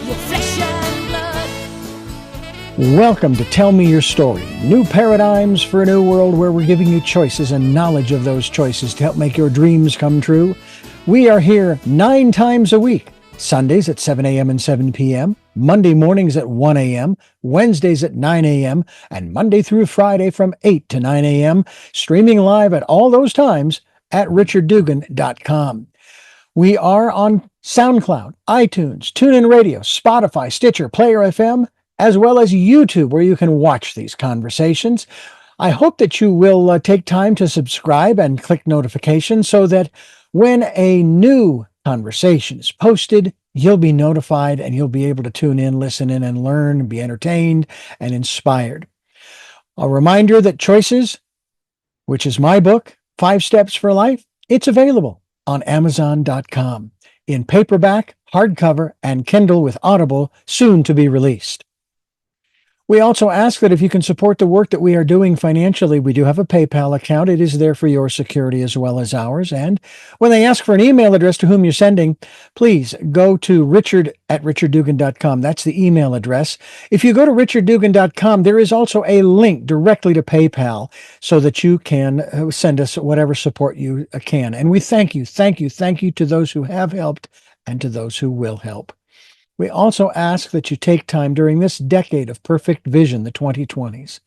your flesh and blood. Welcome to Tell Me Your Story, new paradigms for a new world where we're giving you choices and knowledge of those choices to help make your dreams come true. We are here 9 times a week, Sundays at 7 a.m. and 7 p.m., Monday mornings at 1 a.m., Wednesdays at 9 a.m., and Monday through Friday from 8 to 9 a.m., streaming live at all those times at richarddugan.com. We are on SoundCloud, iTunes, TuneIn Radio, Spotify, Stitcher, Player FM, as well as YouTube, where you can watch these conversations. I hope that you will take time to subscribe and click notifications so that when a new conversation is posted, you'll be notified and you'll be able to tune in, listen in, and learn, be entertained and inspired. A reminder that Choices, which is my book, 5 Steps for Life, it's available on Amazon.com in paperback, hardcover, and Kindle with Audible, soon to be released. We also ask that if you can support the work that we are doing financially, we do have a PayPal account. It is there for your security as well as ours. And when they ask for an email address to whom you're sending, please go to richard@richarddugan.com. That's the email address. If you go to richarddugan.com, there is also a link directly to PayPal so that you can send us whatever support you can. And we thank you to those who have helped and to those who will help. We also ask that you take time during this decade of perfect vision, the 2020s,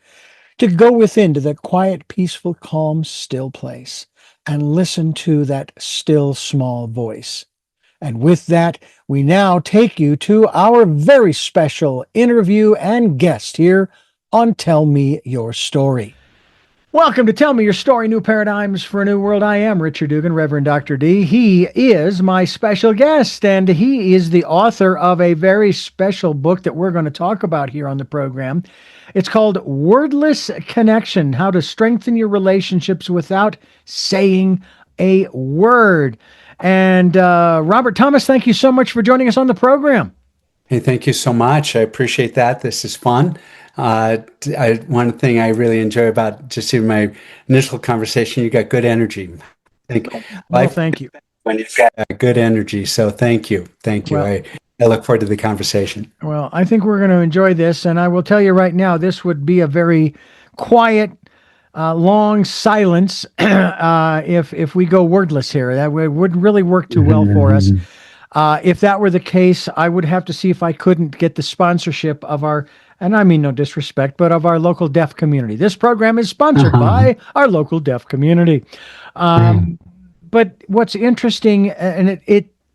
to go within to that quiet, peaceful, calm, still place and listen to that still, small voice. And with that, we now take you to our very special interview and guest here on Tell Me Your Story. Welcome to Tell Me Your Story, New Paradigms for a New World. I am Richard Dugan, Reverend Dr. D. He is my special guest, and he is the author of a very special book that we're going to talk about here on the program. It's called Wordless Connection, How to Strengthen Your Relationships Without Saying a Word. And Robert Thomas, thank you so much for joining us on the program. Hey, thank you so much. I appreciate that. This is fun. One thing I really enjoy about just in my initial conversation, you got good energy. Thank you. When you've got good energy. So thank you. Well, I look forward to the conversation. Well, I think we're going to enjoy this. And I will tell you right now, this would be a very quiet, long silence if we go wordless here. That wouldn't really work too well for us. If that were the case, I would have to see if I couldn't get the sponsorship of our, and I mean no disrespect, but of our local deaf community. This program is sponsored by our local deaf community. But what's interesting, and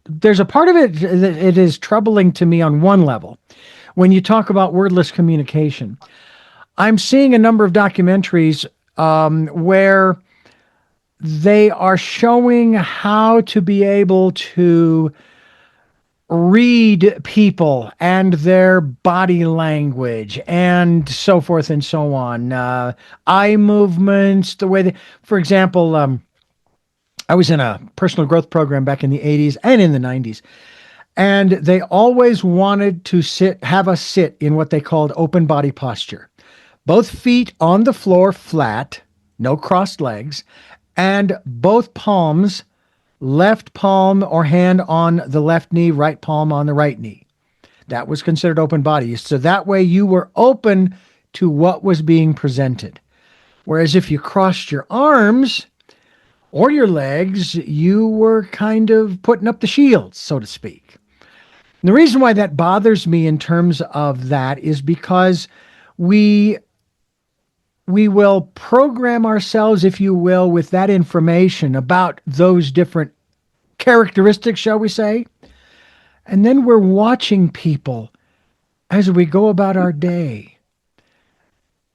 there's a part of it that it is troubling to me on one level. When you talk about wordless communication, I'm seeing a number of documentaries where they are showing how to be able to read people and their body language and so forth and so on. Eye movements, the way they, for example, I was in a personal growth program back in the 80s and in the 90s, and they always wanted to have us sit in what they called open body posture. Both feet on the floor flat, no crossed legs, and both palms, left palm or hand on the left knee, right palm on the right knee. That was considered open body. So that way you were open to what was being presented. Whereas if you crossed your arms or your legs, you were kind of putting up the shield, so to speak. And the reason why that bothers me in terms of that is because we will program ourselves, if you will, with that information about those different characteristics, shall we say. And then we're watching people as we go about our day.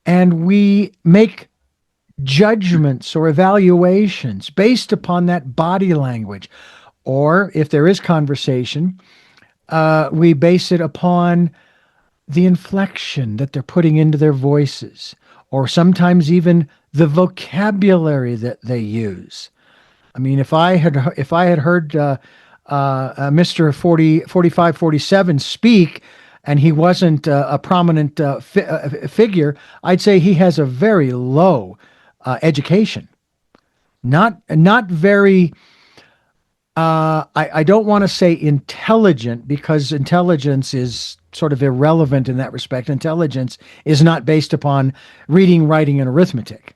And we make judgments or evaluations based upon that body language. Or if there is conversation, we base it upon the inflection that they're putting into their voices, or sometimes even the vocabulary that they use. I mean, if I had heard Mr. 45, 47 speak, and he wasn't a prominent figure, I'd say he has a very low education. Not very I don't want to say intelligent because intelligence is sort of irrelevant in that respect. Intelligence is not based upon reading, writing, and arithmetic.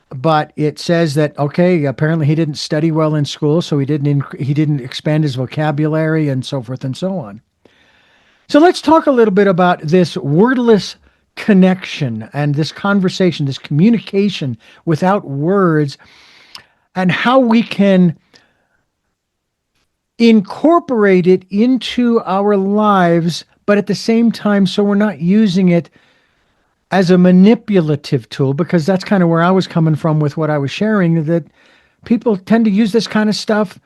But it says that okay, apparently he didn't study well in school, so he didn't expand his vocabulary and so forth and so on. So let's talk a little bit about this wordless connection and this conversation, this communication without words, and how we can incorporate it into our lives, but at the same time, so we're not using it as a manipulative tool, because that's kind of where I was coming from with what I was sharing, that people tend to use this kind of stuff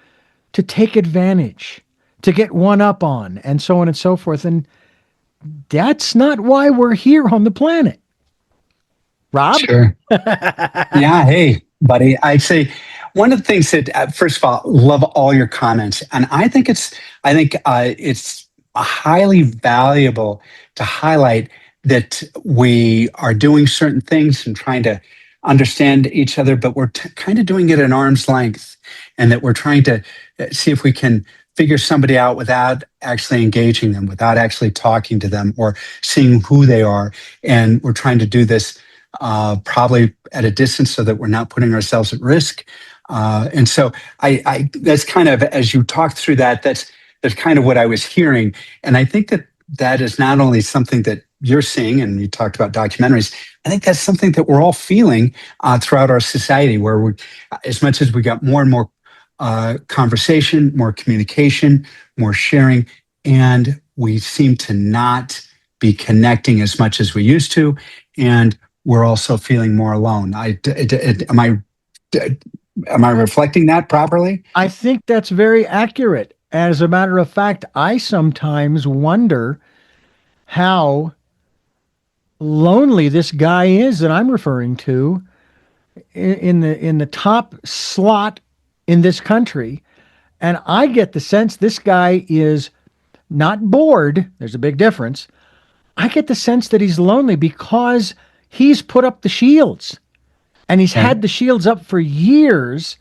to take advantage, to get one up on, and so on and so forth. And that's not why we're here on the planet. Rob? Sure. Yeah. Hey, buddy. I'd say one of the things that, first of all, love all your comments, and I think it's highly valuable to highlight that we are doing certain things and trying to understand each other, but we're kind of doing it at arm's length, and that we're trying to see if we can figure somebody out without actually engaging them, without actually talking to them or seeing who they are. And we're trying to do this probably at a distance so that we're not putting ourselves at risk. And so I that's kind of, as you talked through that, that's kind of what I was hearing. And I think that is not only something that you're seeing, and you talked about documentaries, I think that's something that we're all feeling throughout our society, where we, as much as we got more and more conversation, more communication, more sharing, and we seem to not be connecting as much as we used to, and we're also feeling more alone. Am I reflecting that properly? I think that's very accurate. As a matter of fact, I sometimes wonder how lonely this guy is that I'm referring to in the top slot in this country. And I get the sense this guy is not bored. There's a big difference. I get the sense that he's lonely because he's put up the shields, and he's had the shields up for years.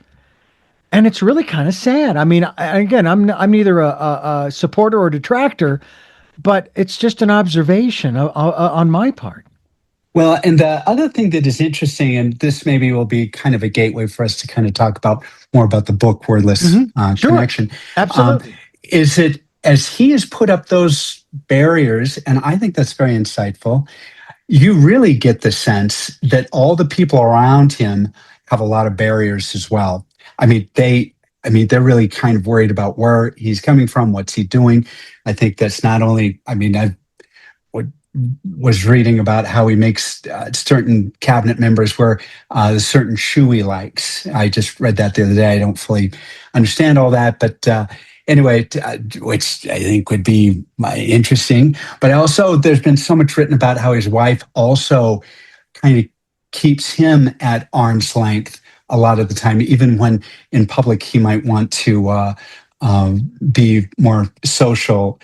And it's really kind of sad. I mean, again, I'm neither a supporter or detractor, but it's just an observation on my part. Well, and the other thing that is interesting, and this maybe will be kind of a gateway for us to kind of talk about more about the book Wordless Sure. Connection, Absolutely. is that as he has put up those barriers, and I think that's very insightful, you really get the sense that all the people around him have a lot of barriers as well. They're really kind of worried about where he's coming from, what's he doing. I think that's not only, I was reading about how he makes certain cabinet members wear the certain shoe he likes. I just read that the other day. I don't fully understand all that, but anyway, which I think would be interesting. But also, there's been so much written about how his wife also kind of keeps him at arm's length a lot of the time, even when in public he might want to be more social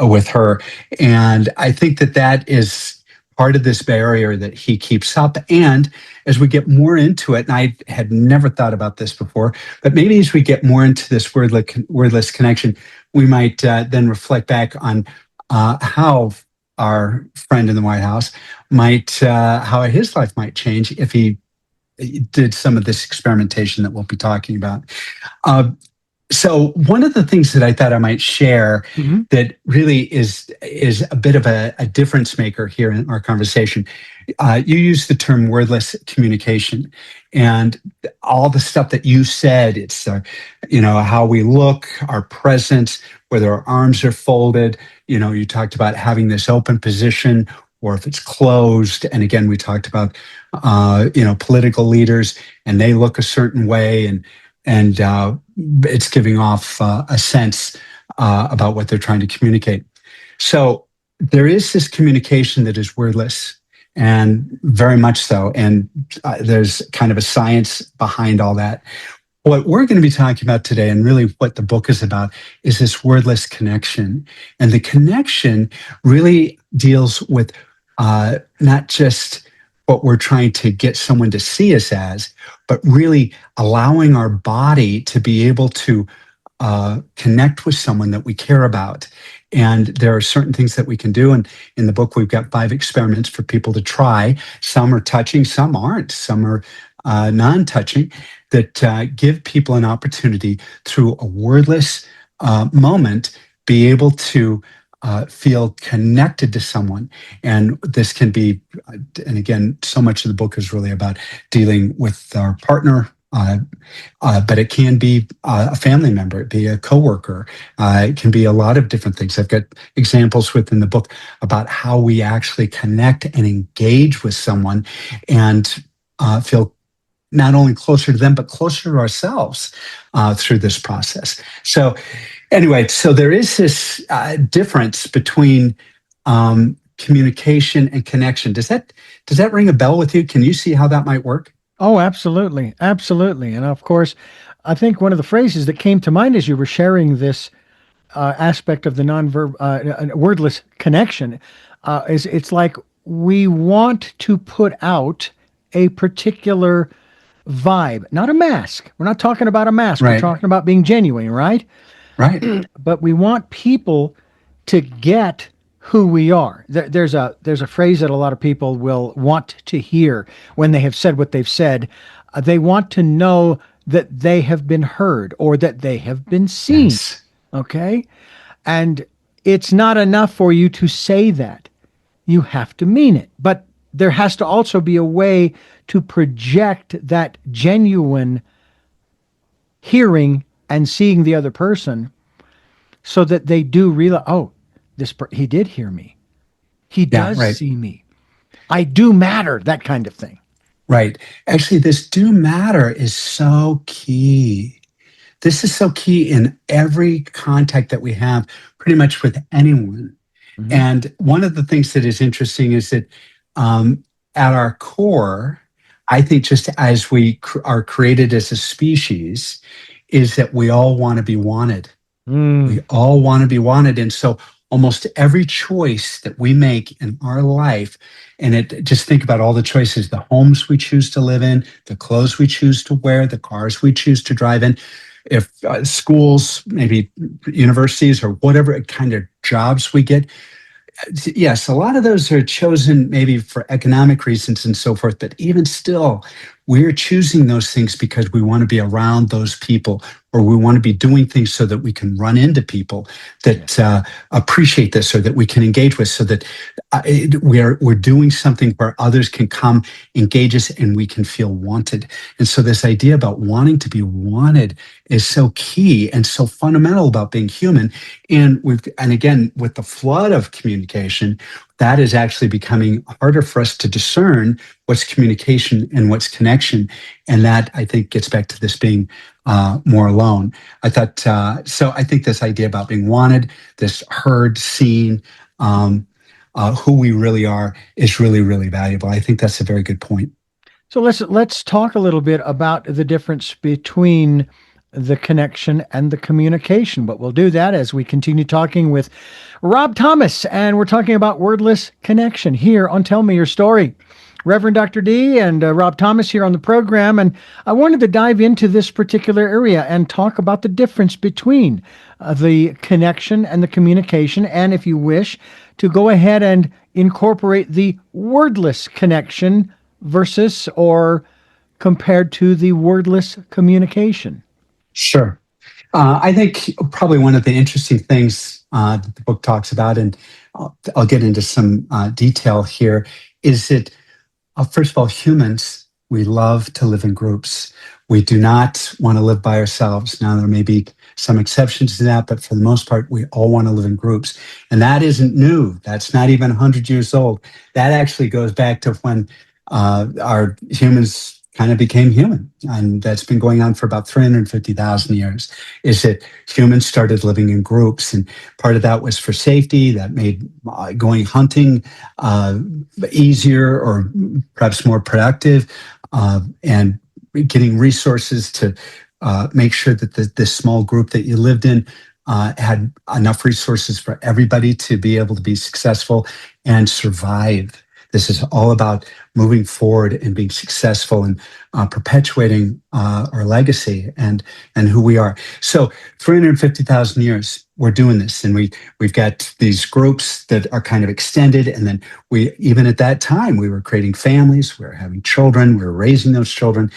with her. And I think that is part of this barrier that he keeps up. And as we get more into it, and I had never thought about this before, but maybe as we get more into this wordless connection, we might then reflect back on how our friend in the White House how his life might change if he did some of this experimentation that we'll be talking about. So one of the things that I thought I might share that really is a bit of a difference maker here in our conversation. You used the term wordless communication, and all the stuff that you said, it's how we look, our presence, whether our arms are folded. You talked about having this open position or if it's closed. And again, we talked about political leaders, and they look a certain way, and it's giving off a sense about what they're trying to communicate. So there is this communication that is wordless, and very much so. And there's kind of a science behind all that. What we're going to be talking about today, and really what the book is about, is this wordless connection. And the connection really deals with not just what we're trying to get someone to see us as, but really allowing our body to be able to connect with someone that we care about. And there are certain things that we can do. And in the book, we've got 5 experiments for people to try. Some are touching, some aren't, some are non-touching, that give people an opportunity through a wordless moment, be able to feel connected to someone. And this can be, and again, so much of the book is really about dealing with our partner, but it can be a family member, it be a coworker, it can be a lot of different things. I've got examples within the book about how we actually connect and engage with someone and feel not only closer to them, but closer to ourselves through this process. So anyway, so there is this difference between communication and connection. Does that ring a bell with you? Can you see how that might work? Oh, absolutely. Absolutely. And of course, I think one of the phrases that came to mind as you were sharing this aspect of the wordless connection is it's like we want to put out a particular vibe, not a mask. We're not talking about a mask. We're Right. talking about being genuine, right? Right. But we want people to get who we are. There's a phrase that a lot of people will want to hear when they have said what they've said. They want to know that they have been heard or that they have been seen. Yes. Okay? And it's not enough for you to say that. You have to mean it. But there has to also be a way to project that genuine hearing and seeing the other person so that they do realize, oh, he did hear me. He does right. see me. I do matter, that kind of thing. Right. Actually, this do matter is so key. This is so key in every contact that we have, pretty much with anyone. Mhm. And one of the things that is interesting is that at our core, I think just as we are created as a species, is that we all want to be wanted. We all want to be wanted. And so almost every choice that we make in our life, and just think about all the choices, the homes we choose to live in, the clothes we choose to wear, the cars we choose to drive in, if schools, maybe universities or whatever kind of jobs we get. Yes, a lot of those are chosen maybe for economic reasons and so forth, but even still, we're choosing those things because we want to be around those people, or we want to be doing things so that we can run into people that appreciate this, or that we can engage with, so that we're doing something where others can come, engage us, and we can feel wanted. And so this idea about wanting to be wanted is so key and so fundamental about being human. And again, with the flood of communication, that is actually becoming harder for us to discern what's communication and what's connection. And that, I think, gets back to this being more alone. I thought, so I think this idea about being wanted, this heard, seen, who we really are is really, really valuable. I think that's a very good point. So let's talk a little bit about the difference between the connection and the communication. But we'll do that as we continue talking with Rob Thomas, and we're talking about wordless connection here on Tell Me Your Story. Reverend Dr. D and Rob Thomas here on the program, and I wanted to dive into this particular area and talk about the difference between the connection and the communication, and if you wish, to go ahead and incorporate the wordless connection versus or compared to the wordless communication. Sure. I think probably one of the interesting things that the book talks about, and I'll get into some detail here, is that, first of all, humans, we love to live in groups. We do not want to live by ourselves. Now, there may be some exceptions to that, but for the most part, we all want to live in groups. And that isn't new. That's not even 100 years old. That actually goes back to when our humans kind of became human. And that's been going on for about 350,000 years, is that humans started living in groups. And part of that was for safety. That made going hunting easier, or perhaps more productive, and getting resources to make sure that this small group that you lived in had enough resources for everybody to be able to be successful and survive. This is all about moving forward and being successful and perpetuating our legacy and who we are. So 350,000 years, we're doing this, and we've got these groups that are kind of extended, and then even at that time, we were creating families, we were having children, we were raising those children,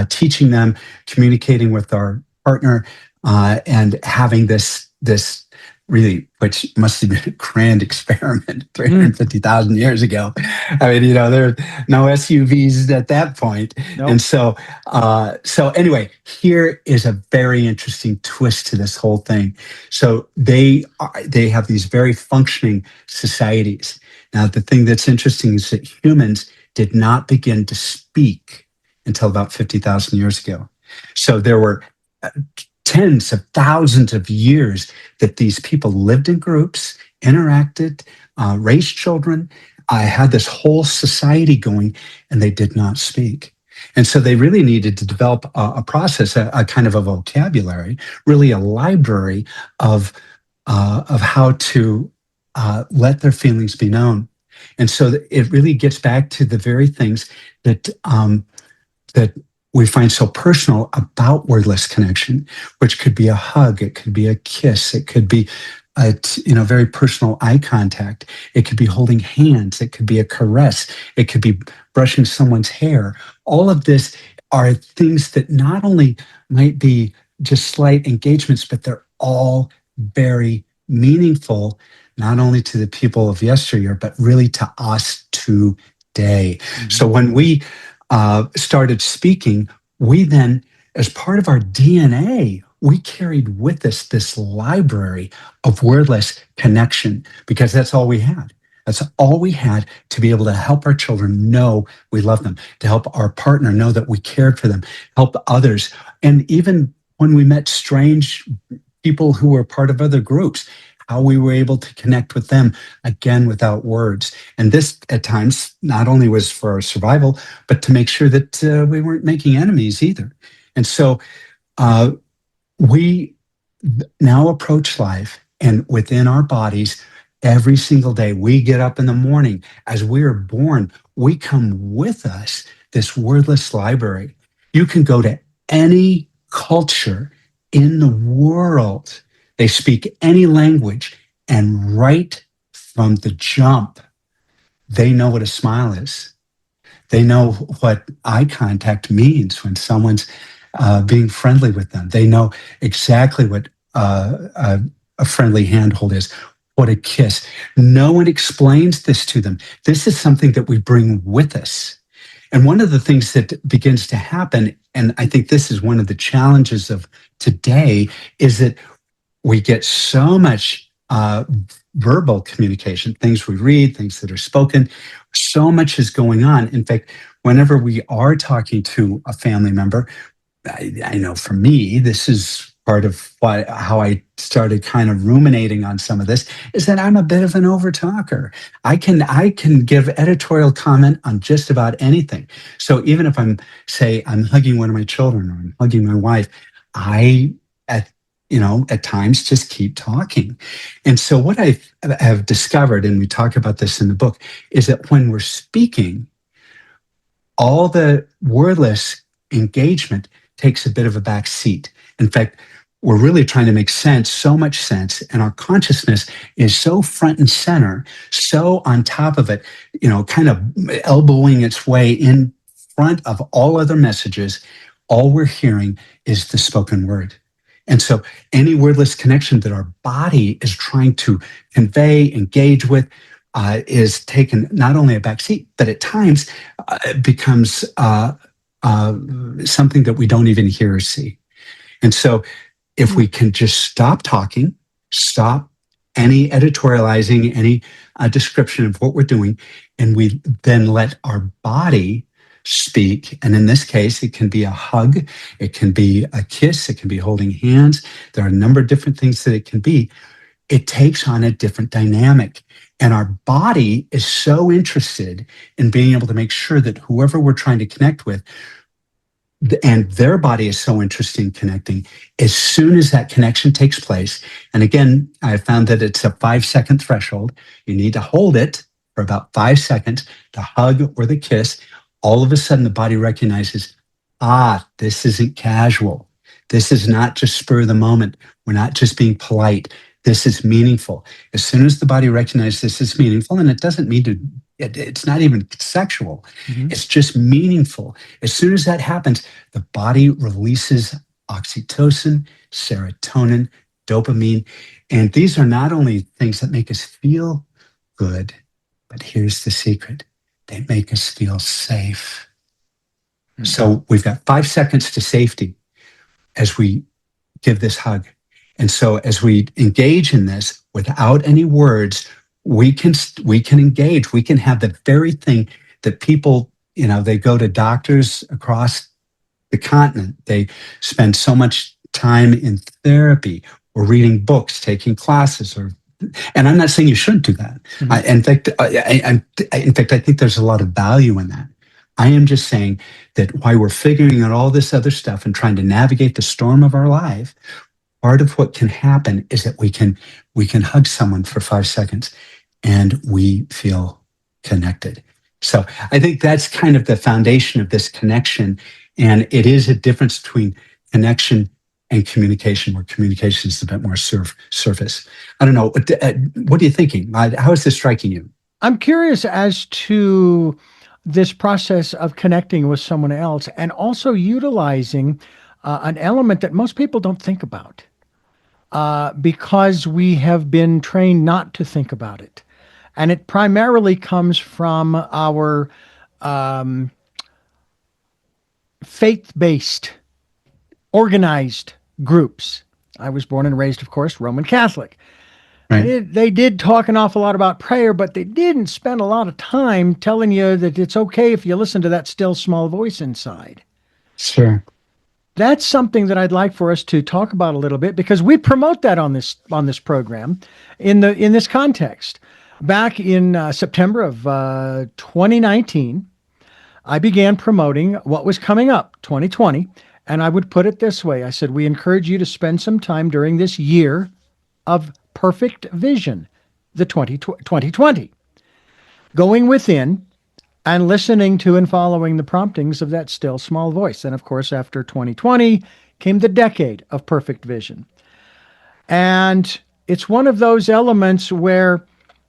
teaching them, communicating with our partner, and having this really, which must have been a grand experiment 350,000 years ago. I mean, there are no SUVs at that point. Nope. And so anyway, here is a very interesting twist to this whole thing. So they have these very functioning societies. Now, the thing that's interesting is that humans did not begin to speak until about 50,000 years ago. So there were tens of thousands of years that these people lived in groups, interacted, raised children, had this whole society going, and they did not speak. And so they really needed to develop a process, a kind of a vocabulary, really a library of how to let their feelings be known. And so it really gets back to the very things that we find so personal about wordless connection, which could be a hug, it could be a kiss, it could be very personal eye contact, it could be holding hands, it could be a caress, it could be brushing someone's hair. All of this are things that not only might be just slight engagements, but they're all very meaningful, not only to the people of yesteryear, but really to us today. Mm-hmm. So when we started speaking, we then, as part of our DNA, we carried with us this library of wordless connection, because that's all we had. That's all we had to be able to help our children know we love them, to help our partner know that we cared for them, help others. And even when we met strange people who were part of other groups, how we were able to connect with them, again, without words. And this, at times, not only was for our survival, but to make sure that we weren't making enemies either. And so we now approach life, and within our bodies, every single day, we get up in the morning. As we are born, we come with us this wordless library. You can go to any culture in the world. They speak any language, and right from the jump, they know what a smile is. They know what eye contact means when someone's being friendly with them. They know exactly what a friendly handhold is, what a kiss. No one explains this to them. This is something that we bring with us. And one of the things that begins to happen, and I think this is one of the challenges of today, is that we get so much verbal communication, things we read, things that are spoken. So much is going on. In fact, whenever we are talking to a family member, I know for me, this is part of how I started kind of ruminating on some of this, is that I'm a bit of an overtalker. I can give editorial comment on just about anything. So even if I'm hugging one of my children, or I'm hugging my wife, at times just keep talking. And so what I have discovered, and we talk about this in the book, is that when we're speaking, all the wordless engagement takes a bit of a back seat. In fact, we're really trying to make sense, so much sense, and our consciousness is so front and center, so on top of it, kind of elbowing its way in front of all other messages. All we're hearing is the spoken word. And so any wordless connection that our body is trying to convey, engage with, is taken not only a back seat, but at times becomes something that we don't even hear or see. And so if we can just stop talking, stop any editorializing, any description of what we're doing, and we then let our body speak. And in this case, it can be a hug, it can be a kiss, it can be holding hands. There are a number of different things that it can be. It takes on a different dynamic. And our body is so interested in being able to make sure that whoever we're trying to connect with, and their body is so interested in connecting, as soon as that connection takes place. And again, I found that it's a 5-second threshold. You need to hold it for about 5 seconds, the hug or the kiss, all of a sudden the body recognizes, this isn't casual. This is not just spur of the moment. We're not just being polite. This is meaningful. As soon as the body recognizes this is meaningful, and it doesn't mean to, it's not even sexual. Mhm. It's just meaningful. As soon as that happens, the body releases oxytocin, serotonin, dopamine. And these are not only things that make us feel good, but here's the secret. They make us feel safe. Mhm. So we've got 5 seconds to safety as we give this hug. And so as we engage in this without any words, we can engage. We can have the very thing that people, they go to doctors across the continent. They spend so much time in therapy or reading books, taking classes, and I'm not saying you shouldn't do that. Mhm. In fact, I think there's a lot of value in that. I am just saying that while we're figuring out all this other stuff and trying to navigate the storm of our life, part of what can happen is that we can hug someone for 5 seconds and we feel connected. So I think that's kind of the foundation of this connection. And it is a difference between connection and communication, where communication is a bit more surface. I don't know. What are you thinking? How is this striking you? I'm curious as to this process of connecting with someone else and also utilizing an element that most people don't think about because we have been trained not to think about it. And it primarily comes from our faith-based, organized groups. I was born and raised, of course, Roman Catholic. Right. They did talk an awful lot about prayer, but they didn't spend a lot of time telling you that it's okay if you listen to that still small voice inside. Sure. That's something that I'd like for us to talk about a little bit because we promote that on this program in this context. Back in September of 2019, I began promoting what was coming up, 2020, and I would put it this way. I said, we encourage you to spend some time during this year of perfect vision, the 2020, going within and listening to and following the promptings of that still small voice. And of course, after 2020 came the decade of perfect vision. And it's one of those elements where,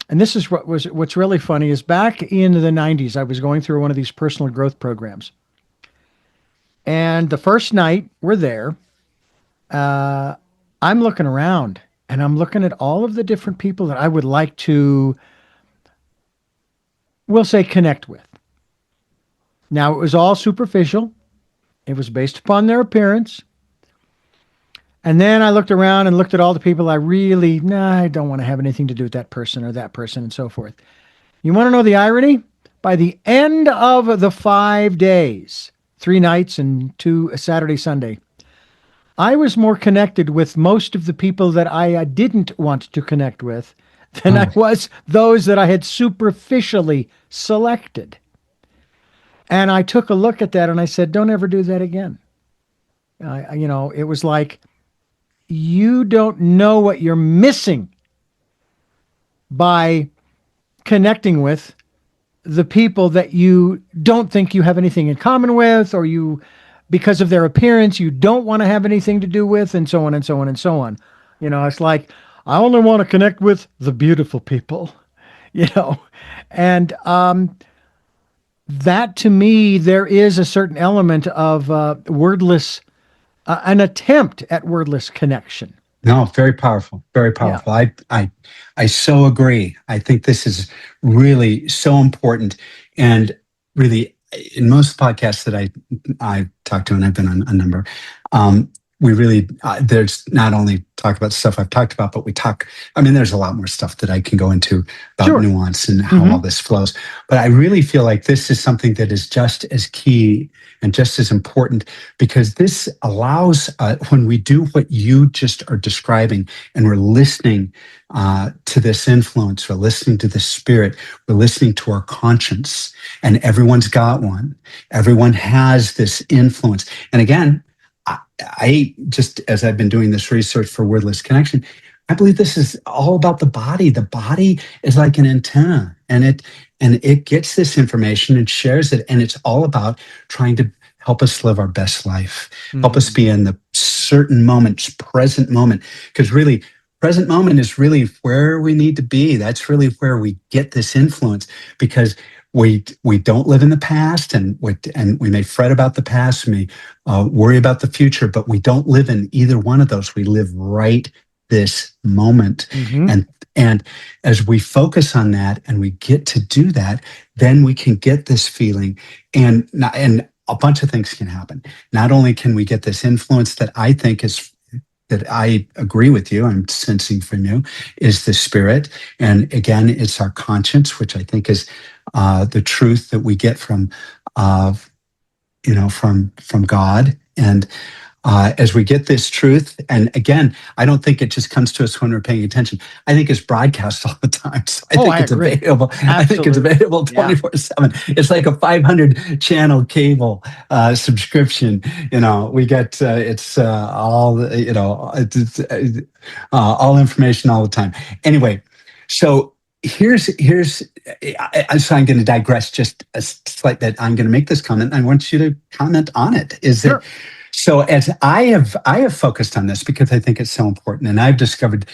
and this is what's really funny, is back in the 90s, I was going through one of these personal growth programs. And the first night we're there, I'm looking around and I'm looking at all of the different people that I would like to, we'll say, connect with. Now, it was all superficial. It was based upon their appearance. And then I looked around and looked at all the people I don't want to have anything to do with that person and so forth. You want to know the irony? By the end of the 5 days, 3 nights and 2 Saturday, Sunday, I was more connected with most of the people that I didn't want to connect with than I was those that I had superficially selected. And I took a look at that and I said, don't ever do that again. It was like, you don't know what you're missing by connecting with the people that you don't think you have anything in common with, or you, because of their appearance, you don't want to have anything to do with, and so on and so on and so on. It's like, I only want to connect with the beautiful people, and that to me, there is a certain element of wordless, an attempt at wordless connection. No, very powerful, very powerful. Yeah. I so agree. I think this is really so important, and really, in most podcasts that I talk to, and I've been on a number, we really there's not only talk about stuff I've talked about, but we talk. I mean, there's a lot more stuff that I can go into about Sure. nuance and how all this flows. But I really feel like this is something that is just as key and just as important, because this allows when we do what you just are describing, and we're listening to this influence, we're listening to the spirit, we're listening to our conscience, and everyone's got one. Everyone has this influence, and again. I just, as I've been doing this research for Wordless Connection, I believe this is all about the body. The body is like an antenna, and it gets this information and shares it, and it's all about trying to help us live our best life, help us be in the certain moments, present moment, because really, present moment is really where we need to be. That's really where we get this influence, because we don't live in the past, and we may fret about the past, we may worry about the future, but we don't live in either one of those. We live right this moment. And as we focus on that and we get to do that, then we can get this feeling, and a bunch of things can happen. Not only can we get this influence that I think is, that I agree with you, I'm sensing from you, is the spirit. And again, it's our conscience, which I think is the truth that we get from from God. And as we get this truth, and again, I don't think it just comes to us when we're paying attention. I think it's broadcast all the time. So I think it's available. Absolutely. I think it's available 24/7. It's like a 500 channel cable subscription. We get it's all all information all the time. Anyway, so here's so I'm going to digress just a slight bit. I'm going to make this comment. I want you to comment on it. Sure. So as I have focused on this because I think it's so important, and I've discovered,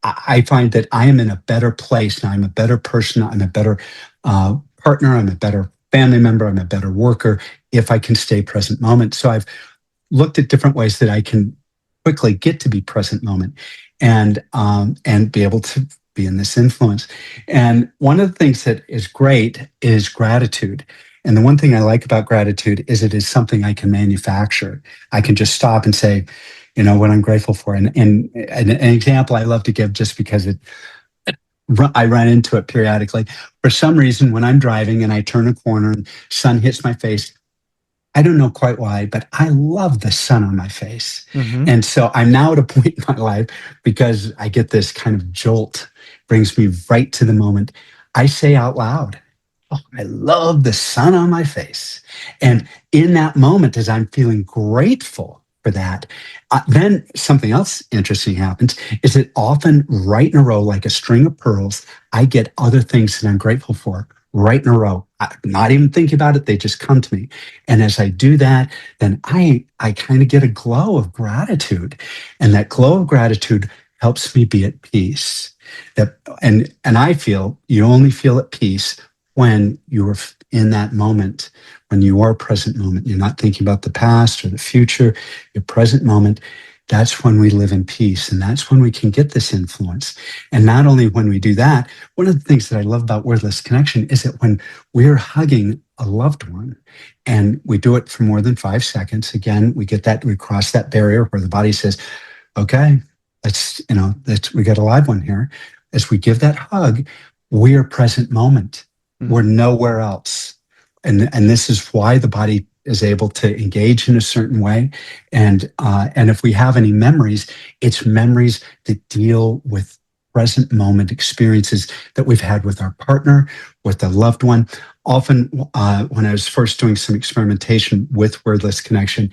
I find that I am in a better place now. I'm a better person. I'm a better partner. I'm a better family member. I'm a better worker if I can stay present moment. So I've looked at different ways that I can quickly get to be present moment, and be able to be in this influence. And one of the things that is great is gratitude. And the one thing I like about gratitude is it is something I can manufacture. I can just stop and say, what I'm grateful for. And an example I love to give, just because I run into it periodically. For some reason, when I'm driving and I turn a corner and sun hits my face, I don't know quite why, but I love the sun on my face. And so I'm now at a point in my life, because I get this kind of jolt, brings me right to the moment. I say out loud, "Oh, I love the sun on my face." And in that moment, as I'm feeling grateful for that, then something else interesting happens, is that often right in a row, like a string of pearls, I get other things that I'm grateful for right in a row. I'm not even thinking about it. They just come to me. And as I do that, then I kind of get a glow of gratitude. And that glow of gratitude helps me be at peace. And I feel you only feel at peace when you're in that moment, when you are present moment. You're not thinking about the past or the future, your present moment. That's when we live in peace, and that's when we can get this influence. And not only when we do that, one of the things that I love about Wordless Connection is that when we're hugging a loved one, and we do it for more than 5 seconds, again, we cross that barrier where the body says, okay, we got a live one here. As we give that hug, we're present moment. We're nowhere else. And this is why the body is able to engage in a certain way. And if we have any memories, it's memories that deal with present moment experiences that we've had with our partner, with a loved one. Often, when I was first doing some experimentation with Wordless Connection,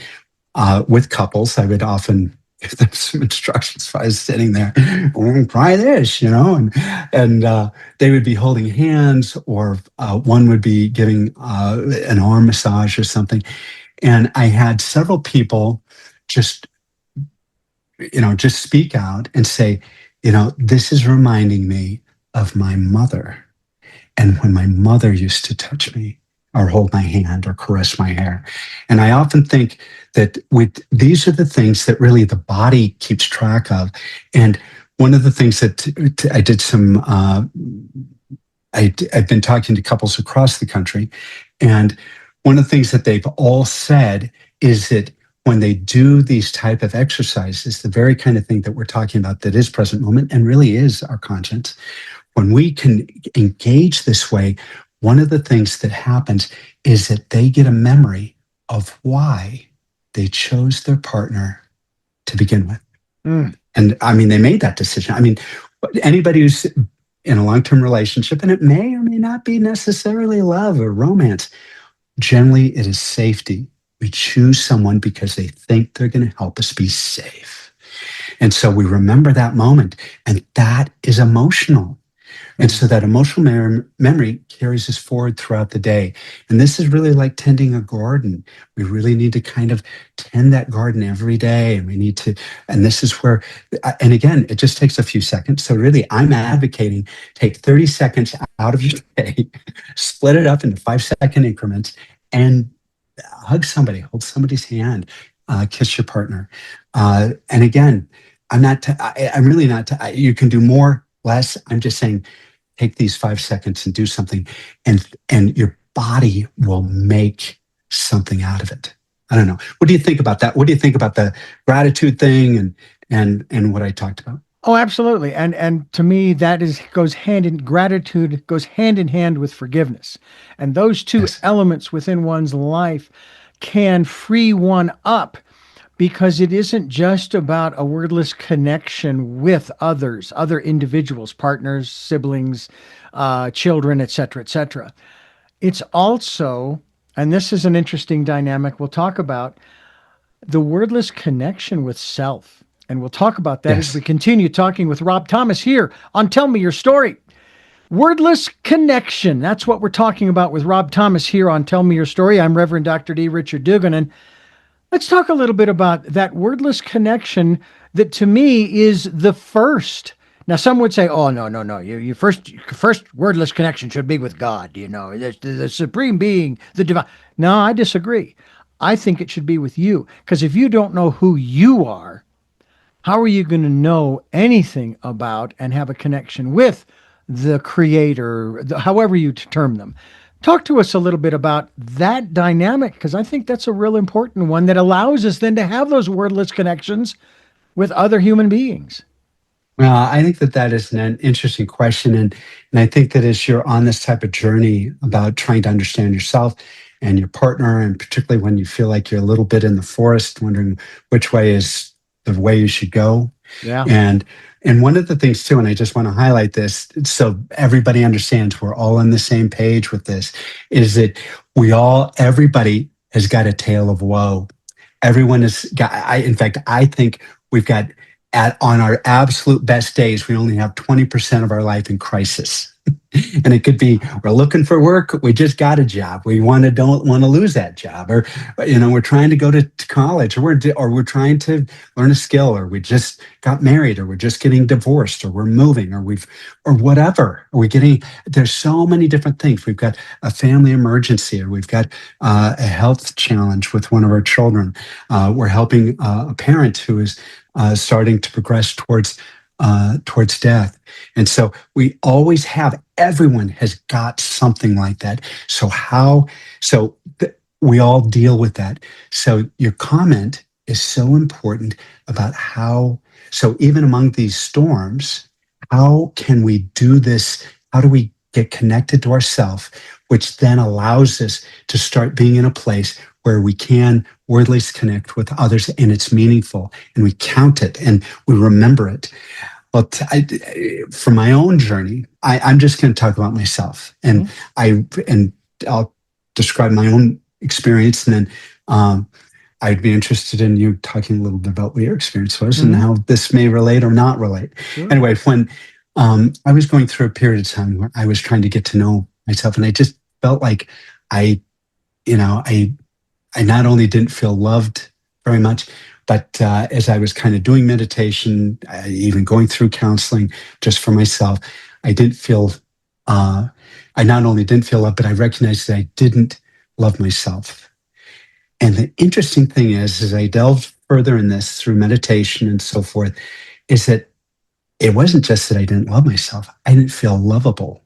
with couples, I would often give them some instructions if I was sitting there, try this, and they would be holding hands, or one would be giving an arm massage or something. And I had several people just speak out and say, this is reminding me of my mother. And when my mother used to touch me, or hold my hand, or caress my hair. And I often think that these are the things that really the body keeps track of. And one of the things that I did I've been talking to couples across the country, and one of the things that they've all said is that when they do these type of exercises, the very kind of thing that we're talking about that is present moment and really is our conscience, when we can engage this way, one of the things that happens is that they get a memory of why they chose their partner to begin with. And I mean, they made that decision. I mean, anybody who's in a long-term relationship, and it may or may not be necessarily love or romance, generally it is safety. We choose someone because they think they're going to help us be safe. And so we remember that moment, and that is emotional. And so that emotional memory carries us forward throughout the day. And this is really like tending a garden. We really need to kind of tend that garden every day. And we need to, and this is where, and again, it just takes a few seconds. So really, I'm advocating take 30 seconds out of your day, split it up into 5-second increments, and hug somebody, hold somebody's hand, kiss your partner. And again, I'm really not, you can do more, less. I'm just saying, take these 5 seconds and do something, and your body will make something out of it. I don't know. What do you think about that? What do you think about the gratitude thing and what I talked about? Oh, absolutely. And to me, gratitude goes hand in hand with forgiveness. And those two Yes. elements within one's life can free one up, because it isn't just about a wordless connection with others, other individuals, partners, siblings, children, etc., etc. It's also, and this is an interesting dynamic we'll talk about, the wordless connection with self. And we'll talk about that as Yes. we continue talking with Rob Thomas here on Tell Me Your Story. Wordless connection. That's what we're talking about with Rob Thomas here on Tell Me Your Story. I'm Reverend Dr. D. Richard Dugan, and let's talk a little bit about that wordless connection that to me is the first. Now, some would say, "Oh, no, no, no! You first wordless connection should be with God. The supreme being, the divine." No, I disagree. I think it should be with you, because if you don't know who you are, how are you going to know anything about and have a connection with the Creator, however you term them? Talk to us a little bit about that dynamic, because I think that's a real important one that allows us then to have those wordless connections with other human beings. Well, I think that is an interesting question. And I think that as you're on this type of journey about trying to understand yourself and your partner, and particularly when you feel like you're a little bit in the forest, wondering which way is the way you should go. Yeah. And one of the things too, and I just want to highlight this so everybody understands we're all on the same page with this, is that everybody has got a tale of woe. Everyone has got, in fact, I think we've got, on our absolute best days, we only have 20% of our life in crisis. And it could be, we're looking for work, we just got a job, don't want to lose that job, or we're trying to go to college, or we're trying to learn a skill, or we just got married, or we're just getting divorced, or we're moving, or whatever. There's so many different things. We've got a family emergency, or we've got a health challenge with one of our children. We're helping a parent who is starting to progress towards death. And so everyone has got something like that. We all deal with that. So your comment is so important about so even among these storms, how can we do this? How do we get connected to ourselves, which then allows us to start being in a place where we can wordless connect with others, and it's meaningful, and we count it and we remember it. But for my own journey, I'm just going to talk about myself, and I'll describe my own experience, and then I'd be interested in you talking a little bit about what your experience was and how this may relate or not relate. Sure. Anyway, when I was going through a period of time where I was trying to get to know myself, and I just felt like I not only didn't feel loved very much, but as I was kind of doing meditation, even going through counseling just for myself, I not only didn't feel loved, but I recognized that I didn't love myself. And the interesting thing is, as I delved further in this through meditation and so forth, is that it wasn't just that I didn't love myself, I didn't feel lovable.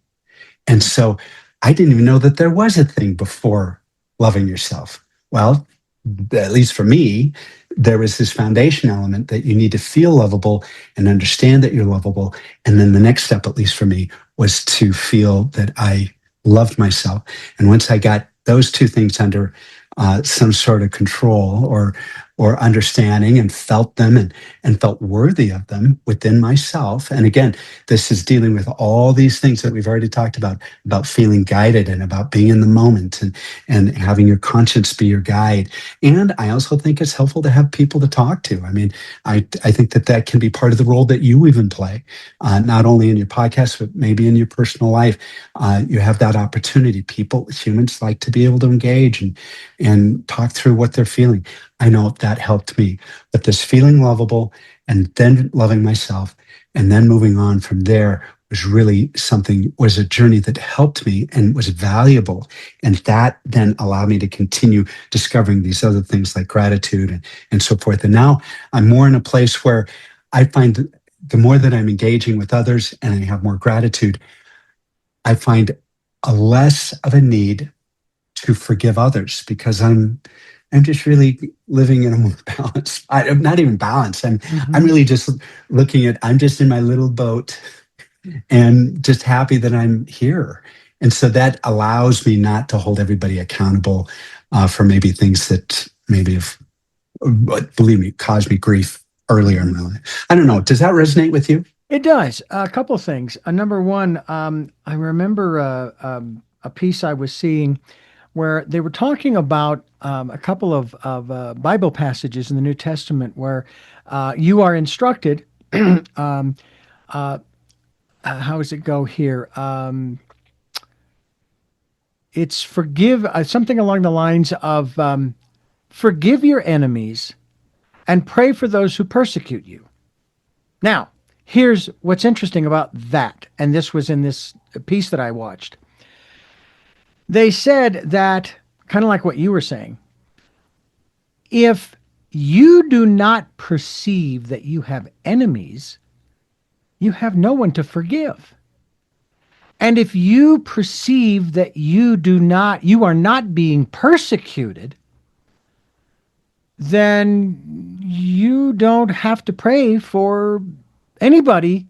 And so I didn't even know that there was a thing before loving yourself. Well, at least for me, there was this foundation element that you need to feel lovable and understand that you're lovable. And then the next step, at least for me, was to feel that I loved myself. And once I got those two things under some sort of control, or or understanding, and felt them, and felt worthy of them within myself. And again, this is dealing with all these things that we've already talked about feeling guided and about being in the moment, and having your conscience be your guide. And I also think it's helpful to have people to talk to. I mean, I think that can be part of the role that you even play, not only in your podcast, but maybe in your personal life. You have that opportunity. Humans like to be able to engage and talk through what they're feeling. I know that helped me. But this feeling lovable and then loving myself and then moving on from there was a journey that helped me and was valuable. And that then allowed me to continue discovering these other things like gratitude and so forth. And now I'm more in a place where I find the more that I'm engaging with others and I have more gratitude, I find a less of a need to forgive others, because I'm just really living in a more balanced. I'm not even balanced. I'm really just looking at. I'm just in my little boat, and just happy that I'm here. And so that allows me not to hold everybody accountable for maybe things that maybe have, believe me, caused me grief earlier in my life. I don't know. Does that resonate with you? It does. A couple of things. Number one, I remember a piece I was seeing where they were talking about a couple of Bible passages in the New Testament where you are instructed. How does it go here? It's forgive, something along the lines of forgive your enemies and pray for those who persecute you. Now, here's what's interesting about that, and this was in this piece that I watched. They said that, kind of like what you were saying, if you do not perceive that you have enemies, you have no one to forgive. And if you perceive that you are not being persecuted, then you don't have to pray for anybody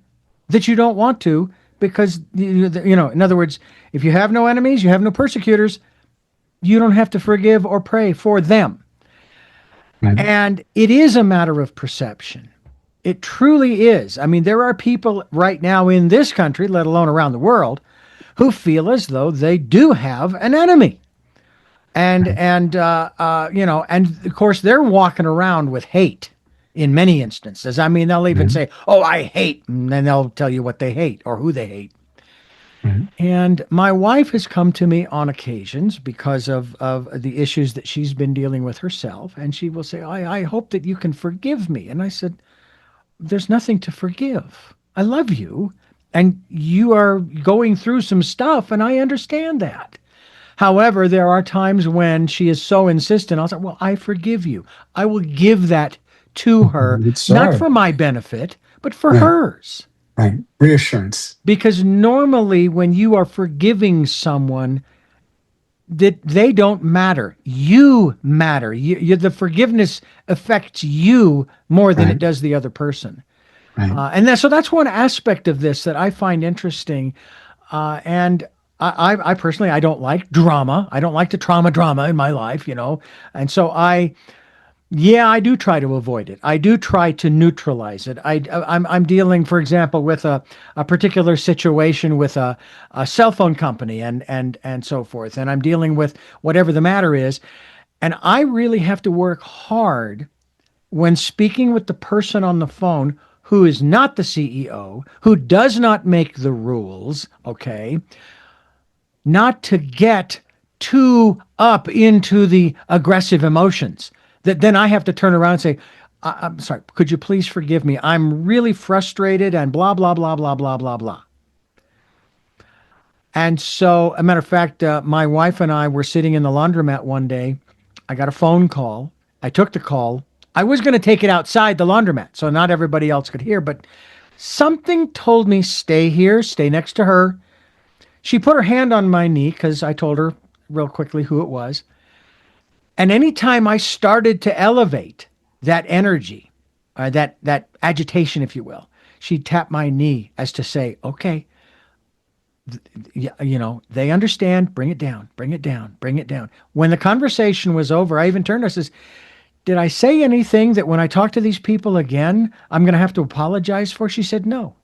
that you don't want to, because, in other words, if you have no enemies, you have no persecutors, you don't have to forgive or pray for them. Right. And it is a matter of perception. It truly is. I mean, there are people right now in this country, let alone around the world, who feel as though they do have an enemy. And of course, they're walking around with hate in many instances. I mean, they'll even say, "Oh, I hate," and then they'll tell you what they hate or who they hate. And my wife has come to me on occasions because of the issues that she's been dealing with herself. And she will say, I hope that you can forgive me. And I said, there's nothing to forgive. I love you. And you are going through some stuff, and I understand that. However, there are times when she is so insistent, I'll say, well, I forgive you. I will give that to her, not for my benefit, but for hers. Right. Reassurance. Because normally when you are forgiving someone, that they don't matter. You matter. The forgiveness affects you more than it does the other person. And so that's one aspect of this that I find interesting. And I personally, I don't like drama. I don't like the drama in my life, And so I do try to avoid it. I do try to neutralize it. I'm dealing, for example, with a particular situation with a cell phone company and so forth. And I'm dealing with whatever the matter is. And I really have to work hard when speaking with the person on the phone who is not the CEO, who does not make the rules, okay, not to get too up into the aggressive emotions. That then I have to turn around and say, I'm sorry, could you please forgive me? I'm really frustrated and blah, blah, blah, blah, blah, blah, blah. And so, a matter of fact, my wife and I were sitting in the laundromat one day. I got a phone call. I took the call. I was going to take it outside the laundromat so not everybody else could hear, but something told me, stay here, stay next to her. She put her hand on my knee because I told her real quickly who it was. And anytime I started to elevate that energy, that agitation, if you will, she'd tap my knee as to say, okay, they understand, bring it down, bring it down, bring it down. When the conversation was over, I even turned to her and says, did I say anything that when I talk to these people again, I'm going to have to apologize for? She said, no,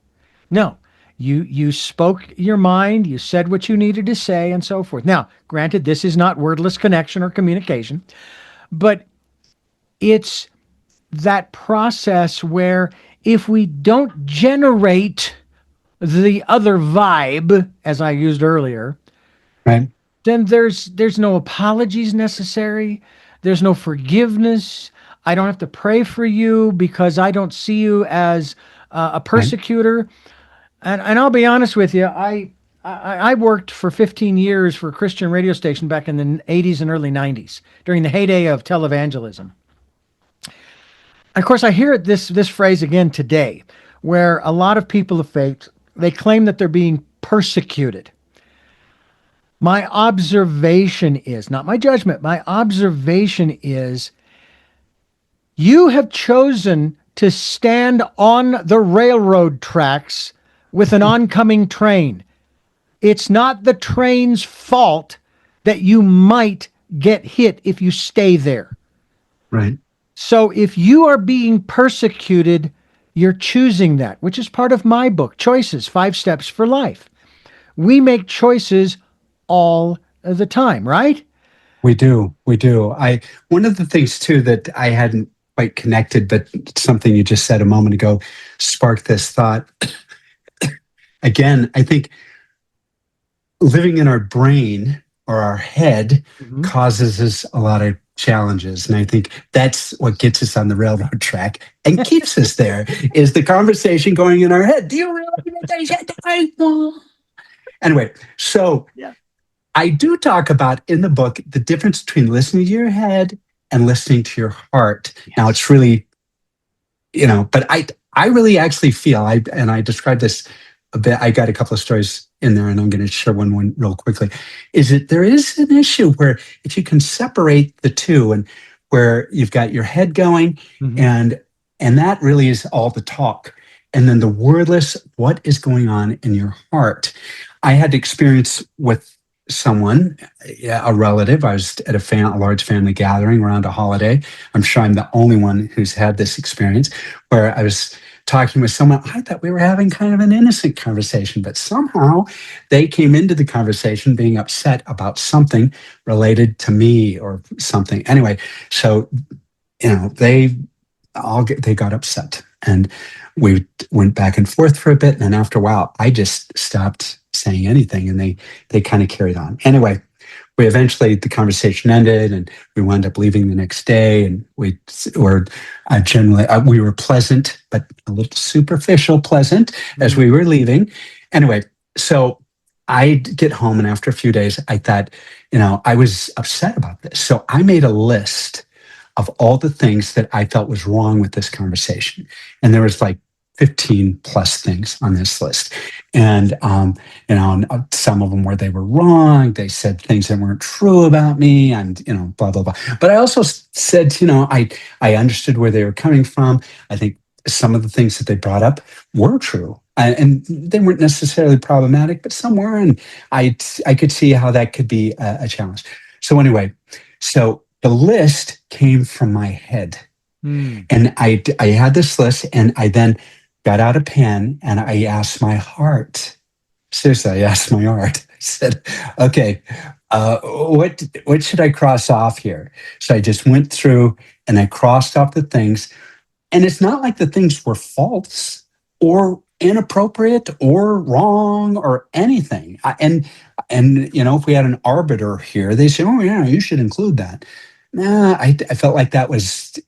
no. You spoke your mind, you said what you needed to say, and so forth. Now, granted, this is not wordless connection or communication, but it's that process where if we don't generate the other vibe, as I used earlier, Right. then there's no apologies necessary. There's no forgiveness. I don't have to pray for you because I don't see you as a Right. persecutor. And I'll be honest with you, I worked for 15 years for a Christian radio station back in the 80s and early 90s during the heyday of televangelism. And of course, I hear this phrase again today, where a lot of people of faith, they claim that they're being persecuted. My observation is, not my judgment, my observation is you have chosen to stand on the railroad tracks with an oncoming train. It's not the train's fault that you might get hit if you stay there. Right. So if you are being persecuted, you're choosing that, which is part of my book, Choices, 5 Steps for Life. We make choices all the time, right? We do. We do. One of the things too that I hadn't quite connected, but something you just said a moment ago sparked this thought. Again, I think living in our brain or our head causes us a lot of challenges. And I think that's what gets us on the railroad track and keeps us there is the conversation going in our head. Do you realize what I said? Anyway, so I do talk about in the book the difference between listening to your head and listening to your heart. Yes. Now it's really, but I really actually feel, and I described this a bit, I got a couple of stories in there and I'm going to share one real quickly, is that there is an issue where if you can separate the two and where you've got your head going and that really is all the talk. And then the wordless, what is going on in your heart? I had experience with someone, a relative. I was at a large family gathering around a holiday. I'm sure I'm the only one who's had this experience where I was talking with someone. I thought we were having kind of an innocent conversation, but somehow they came into the conversation being upset about something related to me or something. Anyway, so, they got upset and we went back and forth for a bit. And then after a while, I just stopped saying anything and they kind of carried on. Anyway, the conversation ended and we wound up leaving the next day and we were pleasant, but a little superficial pleasant as we were leaving. Anyway, so I get home and after a few days, I thought, I was upset about this. So I made a list of all the things that I felt was wrong with this conversation. And there was like 15 plus things on this list. And, some of them where they were wrong. They said things that weren't true about me and, blah, blah, blah. But I also said, I understood where they were coming from. I think some of the things that they brought up were true. And they weren't necessarily problematic, but some were. And I could see how that could be a challenge. So anyway, the list came from my head. And I had this list and I then got out a pen and I asked my heart. Seriously, I asked my heart. I said, okay, what should I cross off here? So I just went through and I crossed off the things. And it's not like the things were false or inappropriate or wrong or anything. And if we had an arbiter here, they say, oh yeah, you should include that. Nah, I felt like that was,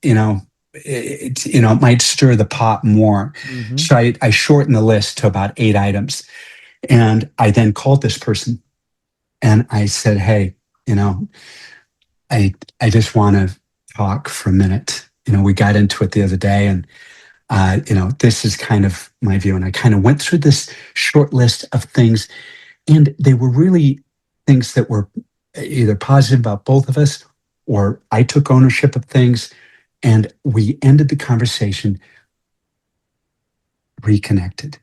it might stir the pot more. So I shortened the list to about 8 items. And I then called this person and I said, hey, I just want to talk for a minute. We got into it the other day and, this is kind of my view. And I kind of went through this short list of things and they were really things that were either positive about both of us or I took ownership of things. And we ended the conversation reconnected.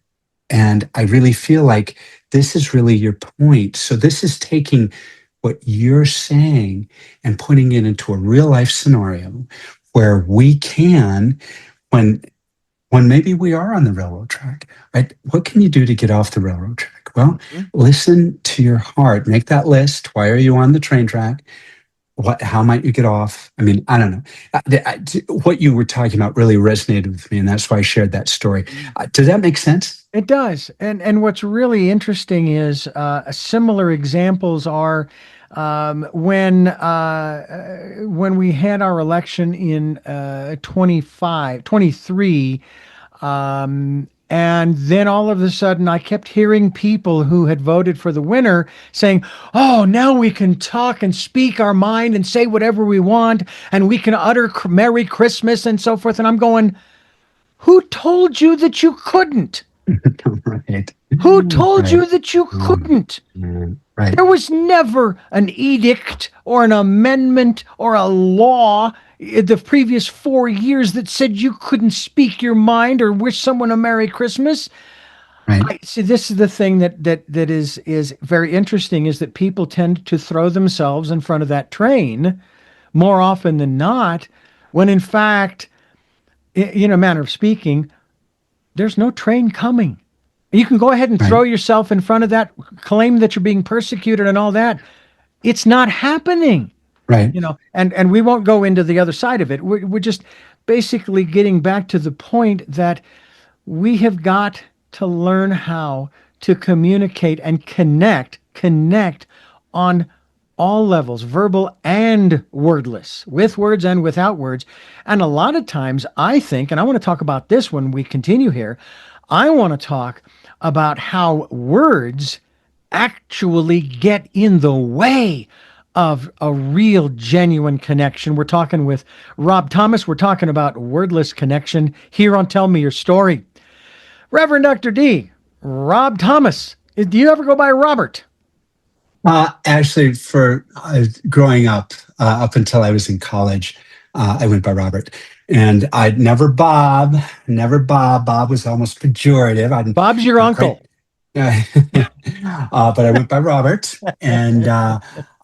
And I really feel like this is really your point. So this is taking what you're saying and putting it into a real life scenario where we can, when maybe we are on the railroad track, right? What can you do to get off the railroad track? Well, listen to your heart. Make that list. Why are you on the train track? How might you get off? I mean, I don't know. What you were talking about really resonated with me, and that's why I shared that story. Does that make sense? It does. And what's really interesting is similar examples are when we had our election in 23, and then all of a sudden I kept hearing people who had voted for the winner saying, "Oh, now we can talk and speak our mind and say whatever we want, and we can utter Merry Christmas and so forth." And I'm going, who told you that you couldn't? Right. Who told Right. you that you couldn't? Right. There was never an edict or an amendment or a law in the previous 4 years that said you couldn't speak your mind or wish someone a Merry Christmas. Right. See, this is the thing that is very interesting, is that people tend to throw themselves in front of that train more often than not, when in fact, in a manner of speaking, there's no train coming. You can go ahead and throw yourself in front of that, claim that you're being persecuted and all that. It's not happening. Right. And we won't go into the other side of it. We're just basically getting back to the point that we have got to learn how to communicate and connect on all levels, verbal and wordless, with words and without words. And a lot of times I think, and I want to talk about this when we continue here, I want to talk about how words actually get in the way of a real, genuine connection. We're talking with Rob Thomas. We're talking about Wordless Connection here on Tell Me Your Story. Reverend Dr. D, Rob Thomas. Do you ever go by Robert? Actually, for growing up until I was in college, I went by Robert. And I'd never Bob. Bob was almost pejorative. Bob's your uncle. But I went by Robert. And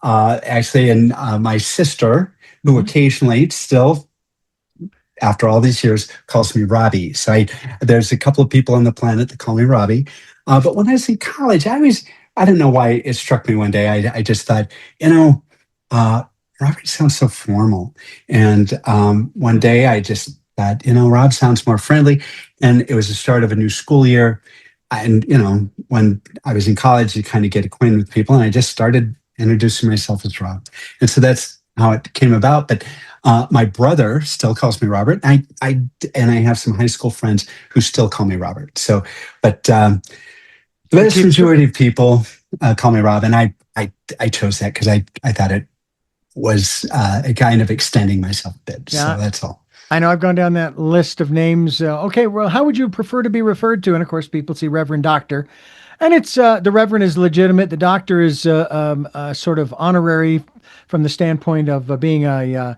actually, and my sister, who occasionally still, after all these years, calls me Robbie. So there's a couple of people on the planet that call me Robbie. But when I was in college, I don't know why it struck me one day. I just thought, Robert sounds so formal. And one day I just thought, Rob sounds more friendly. And it was the start of a new school year. And, when I was in college, you kind of get acquainted with people. And I just started introducing myself as Rob. And so that's how it came about. But my brother still calls me Robert. And I have some high school friends who still call me Robert. So, but the vast majority of people call me Rob. And I chose that because I thought it was a kind of extending myself a bit. Yeah. So that's all. I know I've gone down that list of names. Okay, well, how would you prefer to be referred to? And of course, people see Reverend Doctor. And it's the Reverend is legitimate. The Doctor is sort of honorary from the standpoint of being a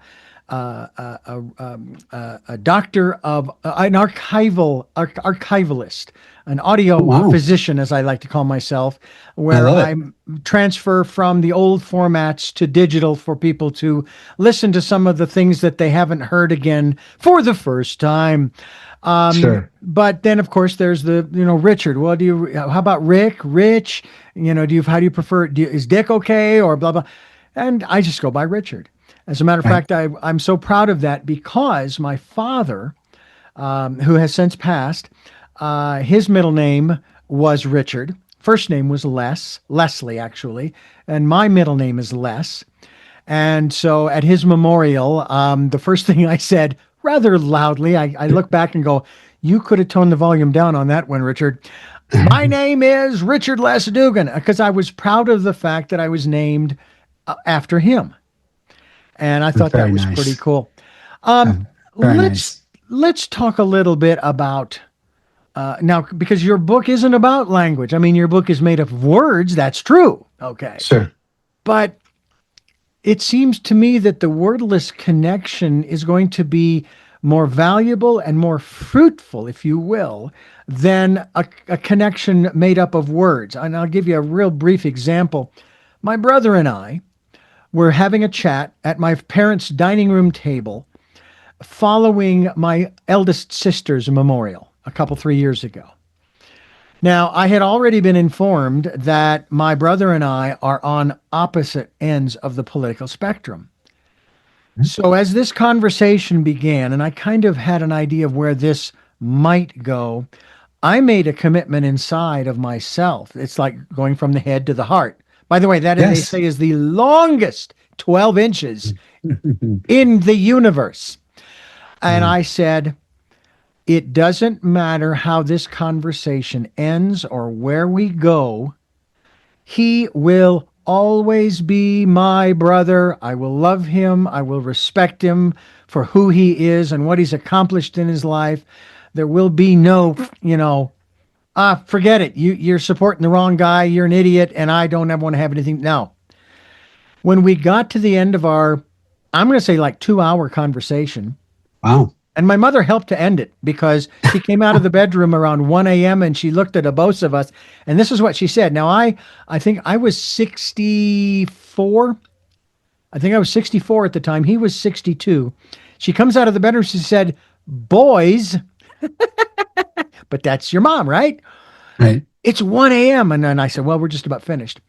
doctor of an archivalist, an audio physician, as I like to call myself, where I transfer from the old formats to digital for people to listen to some of the things that they haven't heard again for the first time. Sure. But then, of course, there's the Richard. Well, how about Rick, Rich? How do you prefer? Is Dick okay, or blah blah? And I just go by Richard. As a matter of fact, I'm so proud of that, because my father, who has since passed, his middle name was Richard. First name was Leslie, actually. And my middle name is Les. And so at his memorial, the first thing I said, rather loudly, I look back and go, you could have toned the volume down on that one, Richard. My name is Richard Les Dugan, because I was proud of the fact that I was named after him. And I thought that was pretty cool. Let's talk a little bit about now, because your book isn't about language. I mean, your book is made of words. That's true. Okay. Sure. But it seems to me that the wordless connection is going to be more valuable and more fruitful, if you will, than a connection made up of words. And I'll give you a real brief example. My brother and I were having a chat at my parents' dining room table, following my eldest sister's memorial a couple, 3 years ago. Now, I had already been informed that my brother and I are on opposite ends of the political spectrum. So, as this conversation began, and I kind of had an idea of where this might go, I made a commitment inside of myself. It's like going from the head to the heart. By the way, that they Yes. say is the longest 12 inches in the universe. And I said, it doesn't matter how this conversation ends or where we go. He will always be my brother. I will love him. I will respect him for who he is and what he's accomplished in his life. There will be no, forget it. You're supporting the wrong guy. You're an idiot. And I don't ever want to have anything. No. When we got to the end of our, I'm going to say like 2 hour conversation, Wow. and my mother helped to end it because she came out of the bedroom around 1 a.m. and she looked at both of us. And this is what she said. Now, I think I was 64. I think I was 64 at the time. He was 62. She comes out of the bedroom. She said, boys, but that's your mom, right? Right. It's 1 a.m. And then I said, well, we're just about finished.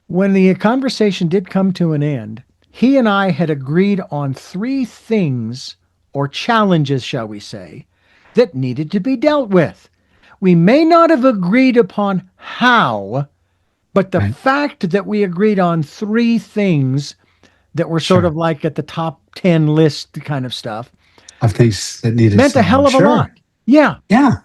When the conversation did come to an end, he and I had agreed on 3 things or challenges, shall we say, that needed to be dealt with. We may not have agreed upon how, but the Right. fact that we agreed on 3 things that were sort Sure. of like at the top 10 list kind of stuff Of things that needed meant a solving. hell of a Sure. lot. Yeah. Yeah.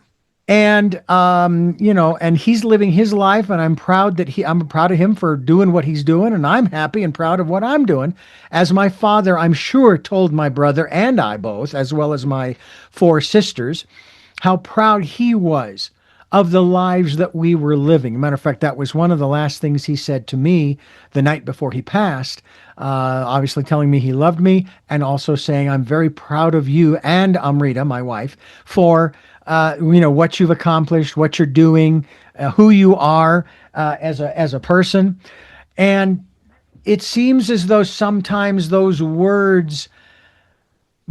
And and he's living his life, and I'm proud of him for doing what he's doing, and I'm happy and proud of what I'm doing. As my father, I'm sure, told my brother and I both, as well as my 4 sisters, how proud he was of the lives that we were living. Matter of fact, that was one of the last things he said to me the night before he passed. Obviously telling me he loved me, and also saying, I'm very proud of you and Amrita, my wife, for what you've accomplished, what you're doing, who you are as a person. And it seems as though sometimes those words,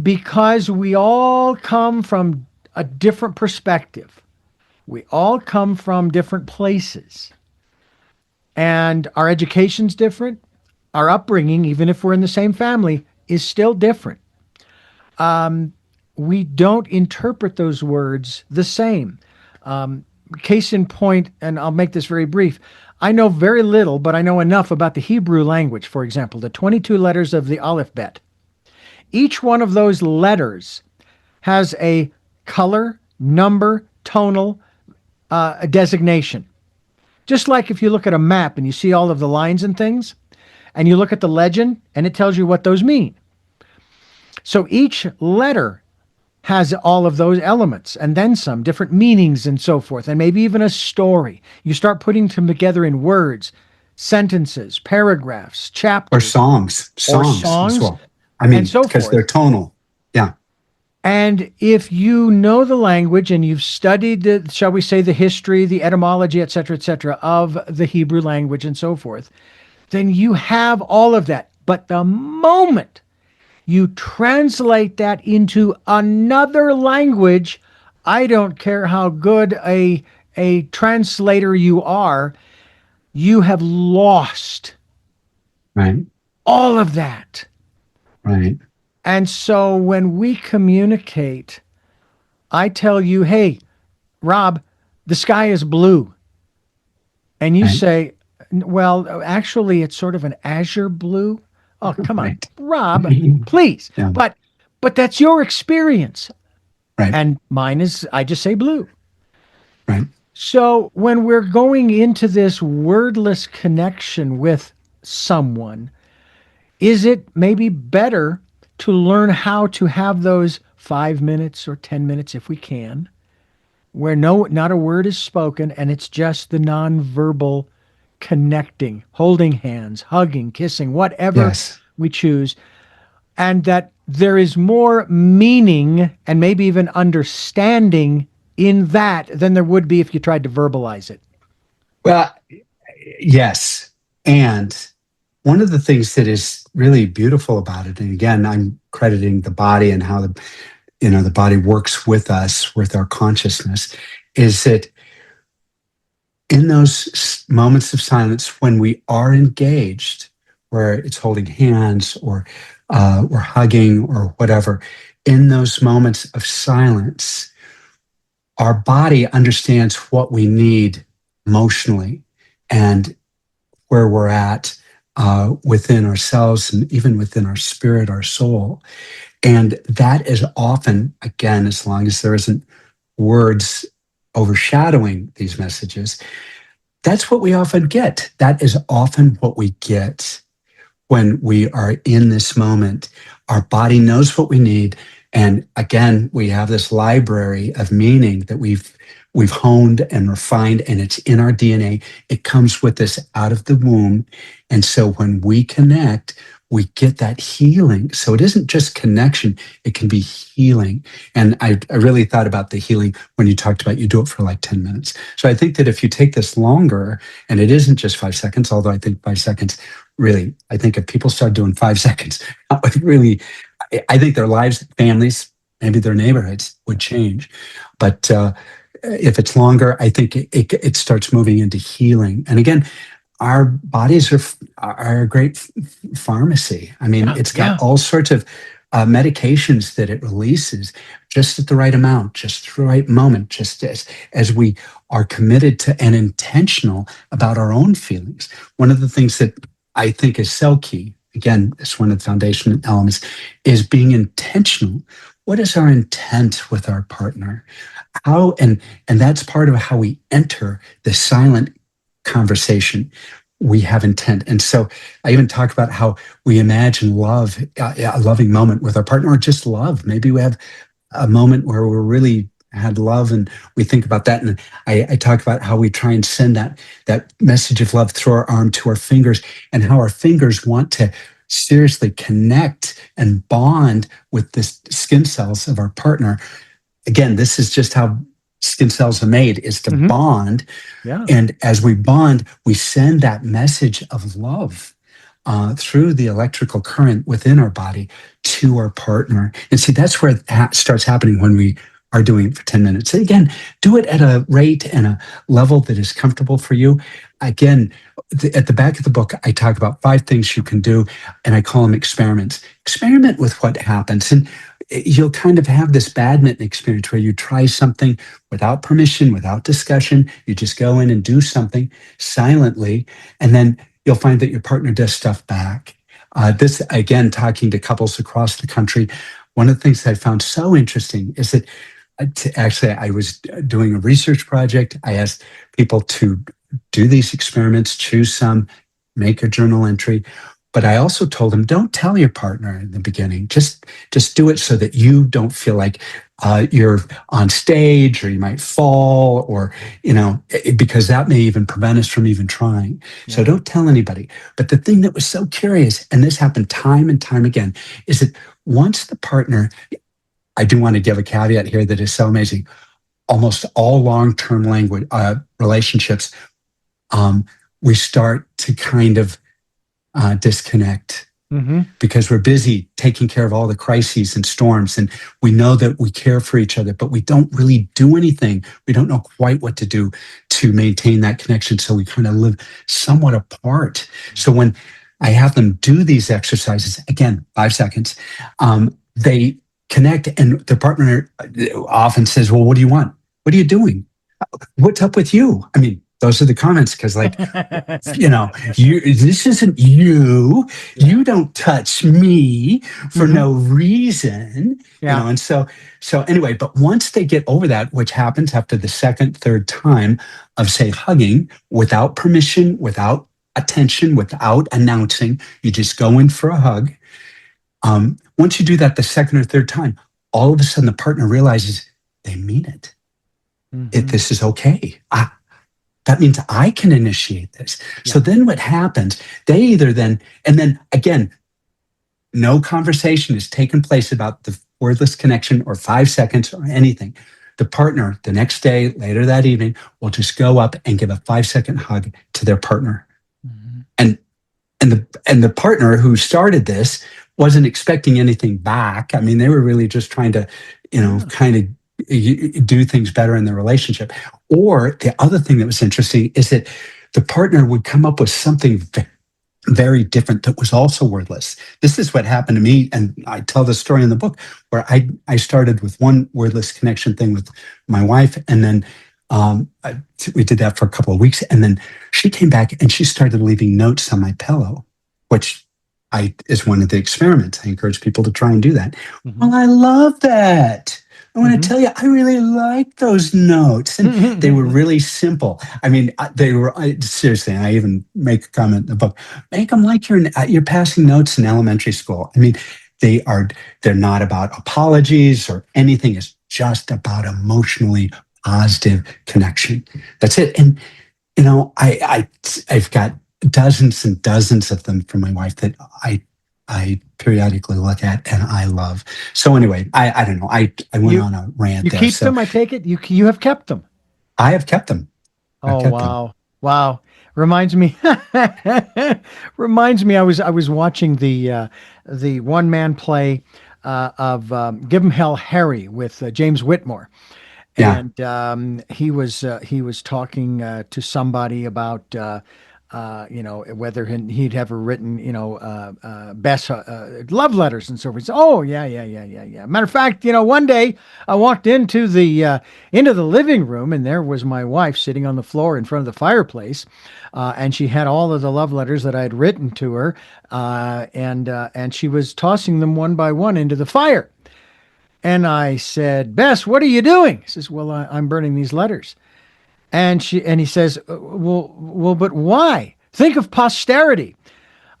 because we all come from a different perspective, we all come from different places, and our education's different. Our upbringing, even if we're in the same family, is still different. We don't interpret those words the same. Case in point, and I'll make this very brief. I know very little, but I know enough about the Hebrew language, for example, the 22 letters of the alphabet. Each one of those letters has a color, number, tonal a designation. Just like if you look at a map and you see all of the lines and things, and you look at the legend and it tells you what those mean. So each letter has all of those elements and then some, different meanings and so forth, and maybe even a story. You start putting them together in words, sentences, paragraphs, Or chapters, songs. Songs as well. I mean, and so because forth. they're tonal. Yeah. And if you know the language and you've studied, shall we say, the history, the etymology, et cetera, of the Hebrew language and so forth, then you have all of that. But the moment you translate that into another language, I don't care how good a translator you are, you have lost Right. all of that. Right. And so when we communicate, I tell you, hey, Rob, the sky is blue. And you Right. say, well, actually, it's sort of an azure blue. Oh, come on, Right. Rob, please. Yeah. But that's your experience. Right. And mine is, I just say blue. Right. So when we're going into this wordless connection with someone, is it maybe better to learn how to have those 5 minutes or 10 minutes, if we can, where not a word is spoken, and it's just the nonverbal connecting, holding hands, hugging, kissing, whatever Yes. we choose, and that there is more meaning and maybe even understanding in that than there would be if you tried to verbalize it. Well, yes. And one of the things that is really beautiful about it, and again, I'm crediting the body and how the body works with us, with our consciousness, is that in those moments of silence when we are engaged, where it's holding hands or we're hugging or whatever, in those moments of silence, our body understands what we need emotionally and where we're at within ourselves and even within our spirit, our soul. And that is often, again, as long as there isn't words overshadowing these messages, that's what we often get. That is often what we get when we are in this moment. Our body knows what we need. And again, we have this library of meaning that we've honed and refined, and it's in our DNA. It comes with us out of the womb. And so when we connect, we get that healing. So it isn't just connection, it can be healing. And I really thought about the healing when you talked about you do it for like 10 minutes. So I think that if you take this longer, and it isn't just 5 seconds, although I think 5 seconds, really, I think if people start doing 5 seconds, really, I think their lives, families, maybe their neighborhoods would change. But if it's longer, I think it starts moving into healing. And again, our bodies are a great pharmacy. I mean, it's got all sorts of medications that it releases just at the right amount, just the right moment, just as we are committed to and intentional about our own feelings. One of the things that I think is so key, again, it's one of the foundation elements, is being intentional. What is our intent with our partner? How, and that's part of how we enter the silent conversation. We have intent. And so I even talk about how we imagine love, a loving moment with our partner, or just love. Maybe we have a moment where we really had love and we think about that. And I talk about how we try and send that message of love through our arm to our fingers, and how our fingers want to seriously connect and bond with the skin cells of our partner. Again, this is just how skin cells are made, is to bond. Yeah. And as we bond, we send that message of love through the electrical current within our body to our partner. And see, that's where it starts happening when we are doing it for 10 minutes. So again, do it at a rate and a level that is comfortable for you. Again, at the back of the book, I talk about 5 things you can do, and I call them experiments. Experiment with what happens. And you'll kind of have this badminton experience where you try something without permission, without discussion. You just go in and do something silently, and then you'll find that your partner does stuff back. This, again, talking to couples across the country, one of the things that I found so interesting is that actually I was doing a research project. I asked people to do these experiments, choose some, make a journal entry. But I also told them, don't tell your partner in the beginning. Just do it so that you don't feel like you're on stage, or you might fall, or, because that may even prevent us from even trying. Yeah. So don't tell anybody. But the thing that was so curious, and this happened time and time again, is that once the partner, I do want to give a caveat here that is so amazing. Almost all long-term language relationships, we start to kind of disconnect because we're busy taking care of all the crises and storms, and we know that we care for each other, but we don't really do anything. We don't know quite what to do to maintain that connection, so we kind of live somewhat apart. So when I have them do these exercises, again, 5 seconds, they connect, and their partner often says, well, what do you want? What are you doing? What's up with you? I mean, those are the comments, because this isn't you. Yeah. You don't touch me for no reason. Yeah. And so anyway, but once they get over that, which happens after the second, third time of, say, hugging without permission, without attention, without announcing, you just go in for a hug. Once you do that the second or third time, all of a sudden the partner realizes they mean it. This is okay. That means I can initiate this. Yeah. So then what happens, they either then, and then again, no conversation has taken place about the wordless connection or 5 seconds or anything. The partner, the next day, later that evening, will just go up and give a 5-second hug to their partner. And the partner who started this wasn't expecting anything back. I mean, they were really just trying to, Yeah. kind of do things better in the relationship. Or the other thing that was interesting is that the partner would come up with something very different that was also wordless. This is what happened to me, and I tell the story in the book where I started with one wordless connection thing with my wife, and then we did that for a couple of weeks, and then she came back and she started leaving notes on my pillow, which I is one of the experiments. I encourage people to try and do that. Mhm. Well, I love that. I want to Mhm. tell you, I really like those notes, and they were really simple. I mean, they were seriously. And I even make a comment in the book. Make them like you're passing notes in elementary school. I mean, they are. They're not about apologies or anything. It's just about emotionally positive connection. That's it. And I've got dozens and dozens of them from my wife that I periodically look at and I love. So anyway, I don't know. I went You on a rant you there. keep So them, I take it? You have kept them. I have kept them. I've Oh, kept them. wow. Wow. Reminds me reminds me I was watching the one man play of Give 'em Hell Harry with James Whitmore. Yeah. And he was talking to somebody about whether he'd ever written best love letters and so forth. So, oh yeah. Matter of fact, one day I walked into the living room and there was my wife sitting on the floor in front of the fireplace, and she had all of the love letters that I had written to her, and she was tossing them one by one into the fire. And I said, Bess, what are you doing? He says, well, I'm burning these letters. And he says, well, but why? Think of posterity.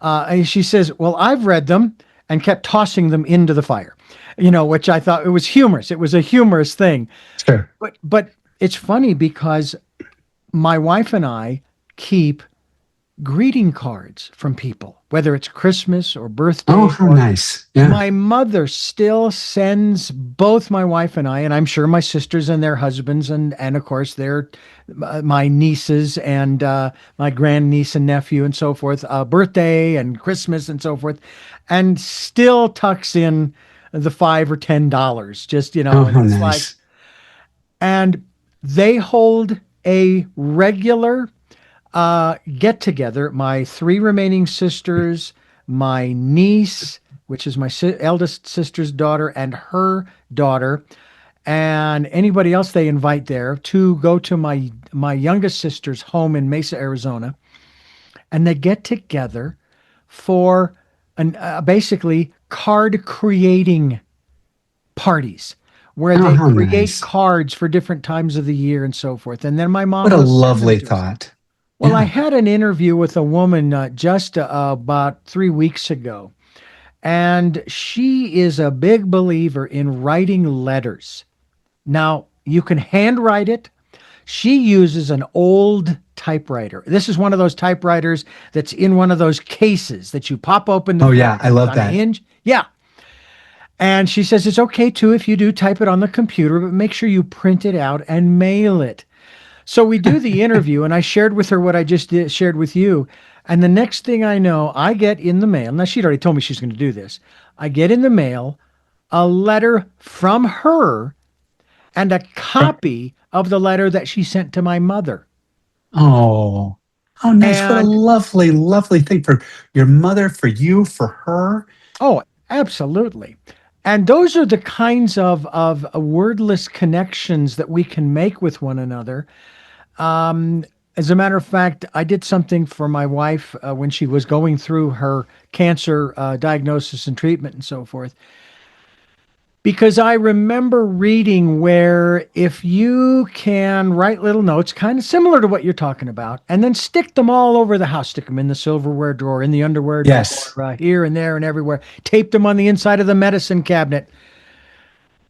And she says, well, I've read them and kept tossing them into the fire, which I thought it was humorous. It was a humorous thing. Sure. But it's funny because my wife and I keep greeting cards from people, whether it's Christmas or Oh, birthday how or nice. Yeah. my mother still sends both my wife and I, and I'm sure my sisters and their husbands, and of course their my nieces and my grandniece and nephew and so forth, birthday and Christmas and so forth, and still tucks in the $5 or $10, just Oh, and how it's like, nice. and they hold a regular get together. My three remaining sisters, my niece, which is my eldest sister's daughter, and her daughter, and anybody else they invite there to go to my youngest sister's home in Mesa, Arizona, and they get together for basically card creating parties where Oh, they how create nice. cards for different times of the year and so forth. And then my What mom a will send them lovely to us. thought. Well, I Yeah. had an interview with a woman just about 3 weeks ago, and she is a big believer in writing letters. Now, you can handwrite it. She uses an old typewriter. This is one of those typewriters that's in one of those cases that you pop open the Oh, front yeah. I and it's love on a that. hinge. Yeah. And she says it's okay too if you do type it on the computer, but make sure you print it out and mail it. So we do the interview, and I shared with her what I just shared with you. And the next thing I know, I get in the mail. Now, she'd already told me she's going to do this. I get in the mail a letter from her and a copy of the letter that she sent to my mother. Oh, how nice. What a And lovely, lovely thing for your mother, for you, for her. oh, absolutely. And those are the kinds of wordless connections that we can make with one another. As a matter of fact, I did something for my wife when she was going through her cancer diagnosis and treatment and so forth. Because I remember reading where if you can write little notes, kind of similar to what you're talking about, and then stick them all over the house, stick them in the silverware drawer, in the underwear drawer, Yes. here and there and everywhere, tape them on the inside of the medicine cabinet.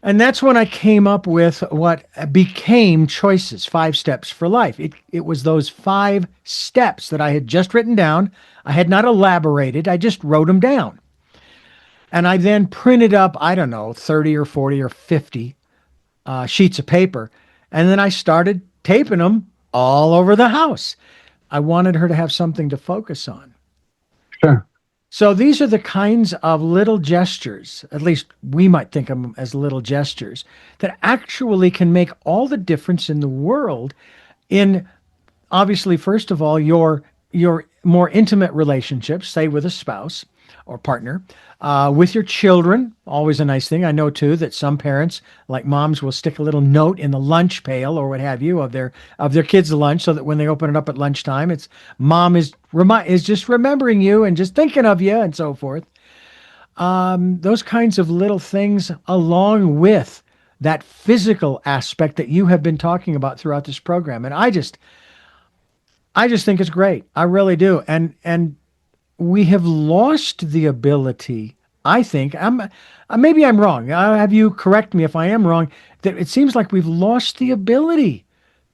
And that's when I came up with what became Choices, 5 steps for life. It was those 5 steps that I had just written down. I had not elaborated, I just wrote them down. And I then printed up, I don't know, 30 or 40 or 50 sheets of paper. And then I started taping them all over the house. I wanted her to have something to focus on. Sure. So these are the kinds of little gestures, at least we might think of them as little gestures, that actually can make all the difference in the world in, obviously, first of all, your more intimate relationships, say with a spouse or partner, with your children, always a nice thing. I know too that some parents, like moms, will stick a little note in the lunch pail or what have you of their kids' lunch, so that when they open it up at lunchtime, it's mom is just remembering you and just thinking of you and so forth. Those kinds of little things, along with that physical aspect that you have been talking about throughout this program, and I just think it's great. I really do. And we have lost the ability, I think, maybe I'm wrong. I'll have you correct me if I am wrong, that it seems like we've lost the ability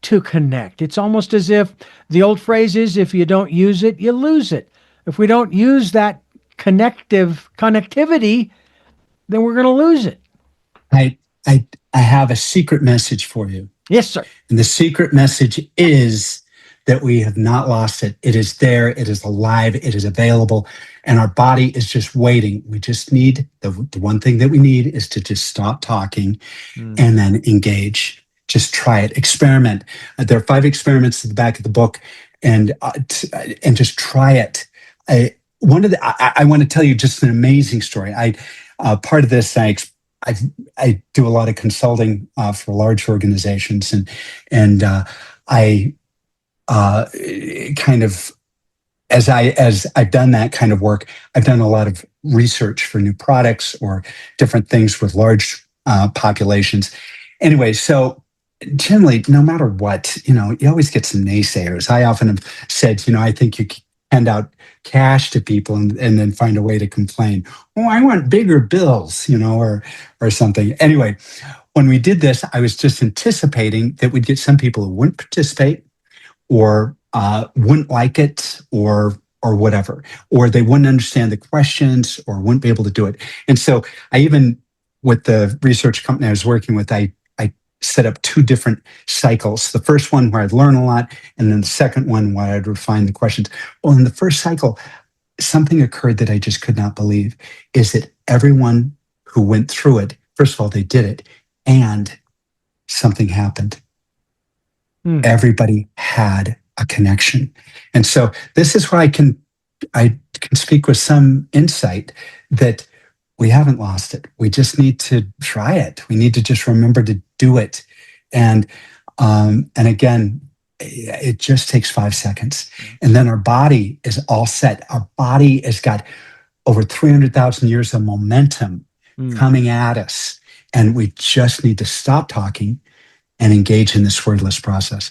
to connect. It's almost as if the old phrase is, if you don't use it, you lose it. If we don't use that connectivity, then we're going to lose it. I have a secret message for you. Yes, sir. And the secret message is that we have not lost it. It is there. It is alive. It is available. And our body is just waiting. We just need, the one thing that we need is to just stop talking and then engage. Just try it. Experiment. There are 5 experiments at the back of the book, and just try it. I want to tell you just an amazing story. Part of this, I do a lot of consulting for large organizations, and I kind of, as I've done that kind of work, I've done a lot of research for new products or different things with large populations. Anyway, so generally, no matter what, you always get some naysayers. I often have said, I think you hand out cash to people and then find a way to complain. Oh, I want bigger bills, or something. Anyway, when we did this, I was just anticipating that we'd get some people who wouldn't participate, or wouldn't like it, or whatever, or they wouldn't understand the questions, or wouldn't be able to do it. And so I even, with the research company I was working with, I set up 2 different cycles. The first one where I'd learn a lot, and then the second one where I'd refine the questions. Well, in the first cycle, something occurred that I just could not believe, is that everyone who went through it, first of all, they did it, and something happened. Everybody had a connection. And so this is where I can speak with some insight that we haven't lost it. We just need to try it. We need to just remember to do it. And again, it just takes 5 seconds. And then our body is all set. Our body has got over 300,000 years of momentum coming at us. And we just need to stop talking and engage in this wordless process.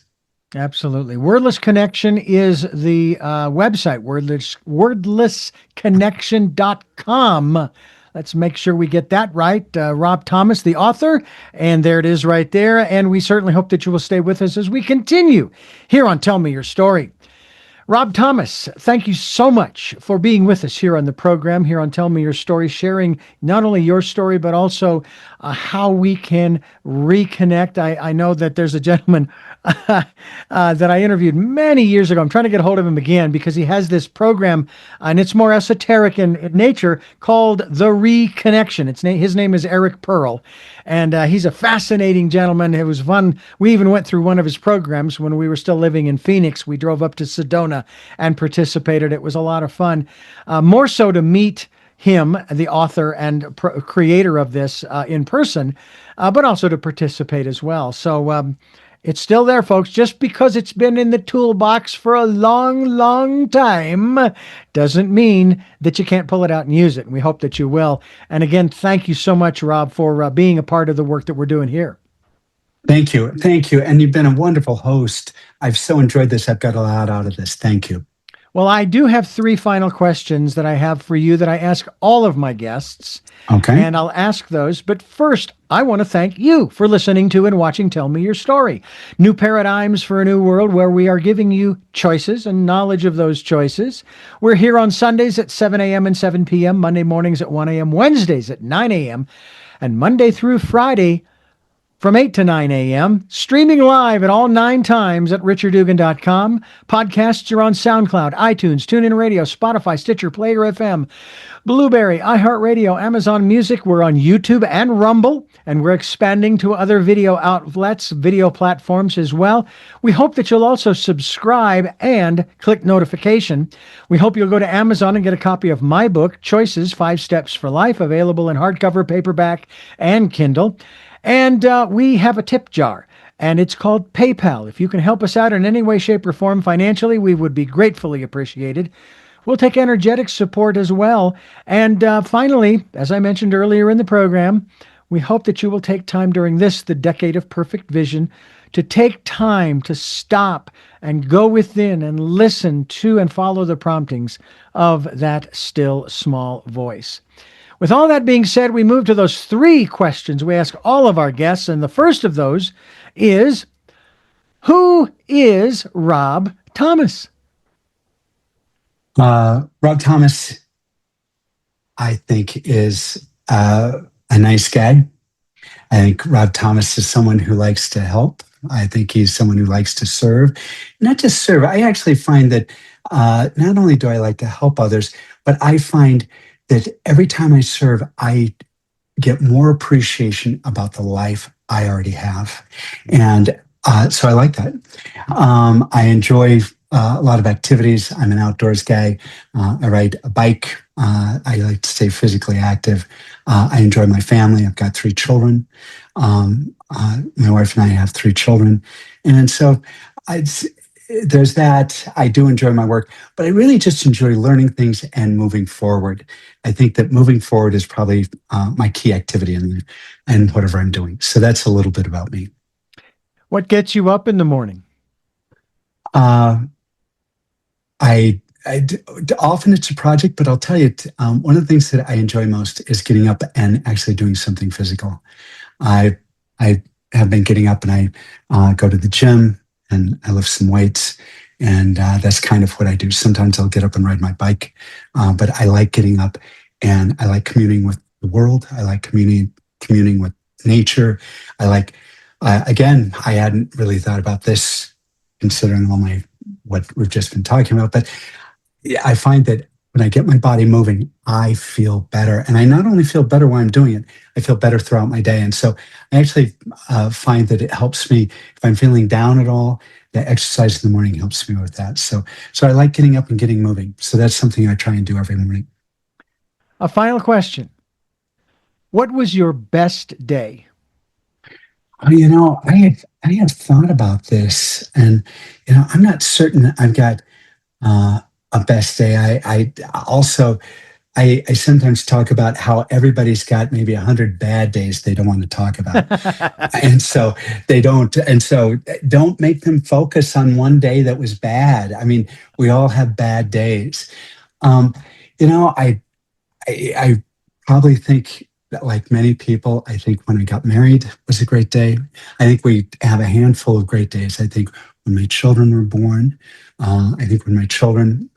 Absolutely. Wordless Connection is the website, wordlessconnection.com. Let's make sure we get that right. Rob Thomas, the author, and there it is right there. And we certainly hope that you will stay with us as we continue here on Tell Me Your Story. Rob Thomas, thank you so much for being with us here on the program, here on Tell Me Your Story, sharing not only your story, but also how we can reconnect. I know that there's a gentleman that I interviewed many years ago. I'm trying to get a hold of him again because he has this program, and it's more esoteric in nature, called The Reconnection. His name is Eric Pearl, and he's a fascinating gentleman. It was fun. We even went through one of his programs when we were still living in Phoenix. We drove up to Sedona and participated. It was a lot of fun. More so to meet him, the author and creator of this, in person, but also to participate as well. So it's still there, folks. Just because it's been in the toolbox for a long, long time doesn't mean that you can't pull it out and use it. And we hope that you will. And again, thank you so much, Rob, for being a part of the work that we're doing here. Thank you. Thank you. And you've been a wonderful host. I've so enjoyed this. I've got a lot out of this. Thank you. Well, I do have 3 final questions that I have for you that I ask all of my guests. Okay. And I'll ask those. But first, I want to thank you for listening to and watching Tell Me Your Story. New paradigms for a new world, where we are giving you choices and knowledge of those choices. We're here on Sundays at 7 a.m. and 7 p.m., Monday mornings at 1 a.m., Wednesdays at 9 a.m., and Monday through Friday from 8 to 9 a.m., streaming live at all 9 times at richardugan.com. Podcasts are on SoundCloud, iTunes, TuneIn Radio, Spotify, Stitcher, Player FM, Blueberry, iHeartRadio, Amazon Music. We're on YouTube and Rumble, and we're expanding to other video outlets, video platforms as well. We hope that you'll also subscribe and click notification. We hope you'll go to Amazon and get a copy of my book, Choices, 5 Steps for Life, available in hardcover, paperback, and Kindle. And we have a tip jar, and it's called PayPal. If you can help us out in any way, shape, or form financially, we would be gratefully appreciated. We'll take energetic support as well. And finally, as I mentioned earlier in the program, we hope that you will take time during this, the Decade of Perfect Vision, to take time to stop and go within and listen to and follow the promptings of that still small voice. With all that being said, we move to those 3 questions we ask all of our guests. And the first of those is, who is Rob Thomas? Rob Thomas, I think, is a nice guy. I think Rob Thomas is someone who likes to help. I think he's someone who likes to serve. Not just serve. I actually find that not only do I like to help others, but I find that every time I serve, I get more appreciation about the life I already have. And so I like that. I enjoy a lot of activities. I'm an outdoors guy. I ride a bike. I like to stay physically active. I enjoy my family. I've got 3 children. My wife and I have 3 children. And so there's that. I do enjoy my work, but I really just enjoy learning things and moving forward. I think that moving forward is probably my key activity in whatever I'm doing. So that's a little bit about me. What gets you up in the morning? Often it's a project, but I'll tell you, one of the things that I enjoy most is getting up and actually doing something physical. I have been getting up and I go to the gym and I lift some weights, and that's kind of what I do. Sometimes I'll get up and ride my bike, but I like getting up and I like communing with the world. I like communing with nature. I like, again, I hadn't really thought about this considering what we've just been talking about, but I find that when I get my body moving, I feel better. And I not only feel better while I'm doing it, I feel better throughout my day. And so I actually find that it helps me if I'm feeling down at all. The exercise in the morning helps me with that. So I like getting up and getting moving. So that's something I try and do every morning. A final question. What was your best day? Oh, I have thought about this, and I'm not certain I've got a best day. I also sometimes talk about how everybody's got maybe 100 bad days they don't want to talk about, and so don't make them focus on one day that was bad. I mean, we all have bad days. I probably think that, like many people, I think when I got married was a great day. I think we have a handful of great days. I think when my children were born, I think when my children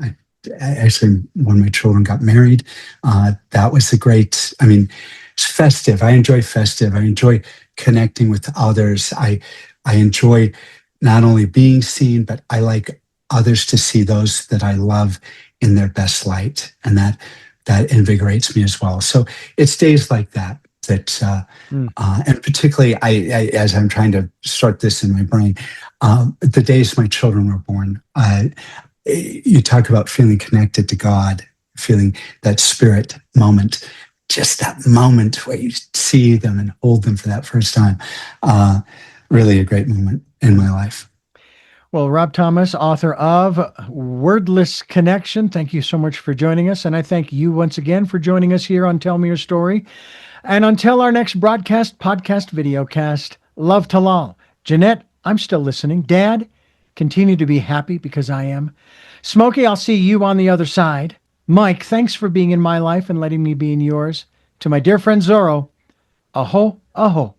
got married, that was it's festive. I enjoy festive. I enjoy connecting with others. I enjoy not only being seen, but I like others to see those that I love in their best light. And that invigorates me as well. So it's days like that and particularly I as I'm trying to sort this in my brain, the days my children were born, you talk about feeling connected to God, feeling that spirit moment, just that moment where you see them and hold them for that first time. Really a great moment in my life. Well, Rob Thomas, author of Wordless Connection, thank you so much for joining us. And I thank you once again for joining us here on Tell Me Your Story. And until our next broadcast, podcast, videocast, love to all. Jeanette, I'm still listening. Dad, continue to be happy because I am. Smokey, I'll see you on the other side. Mike, thanks for being in my life and letting me be in yours. To my dear friend Zorro, aho, aho.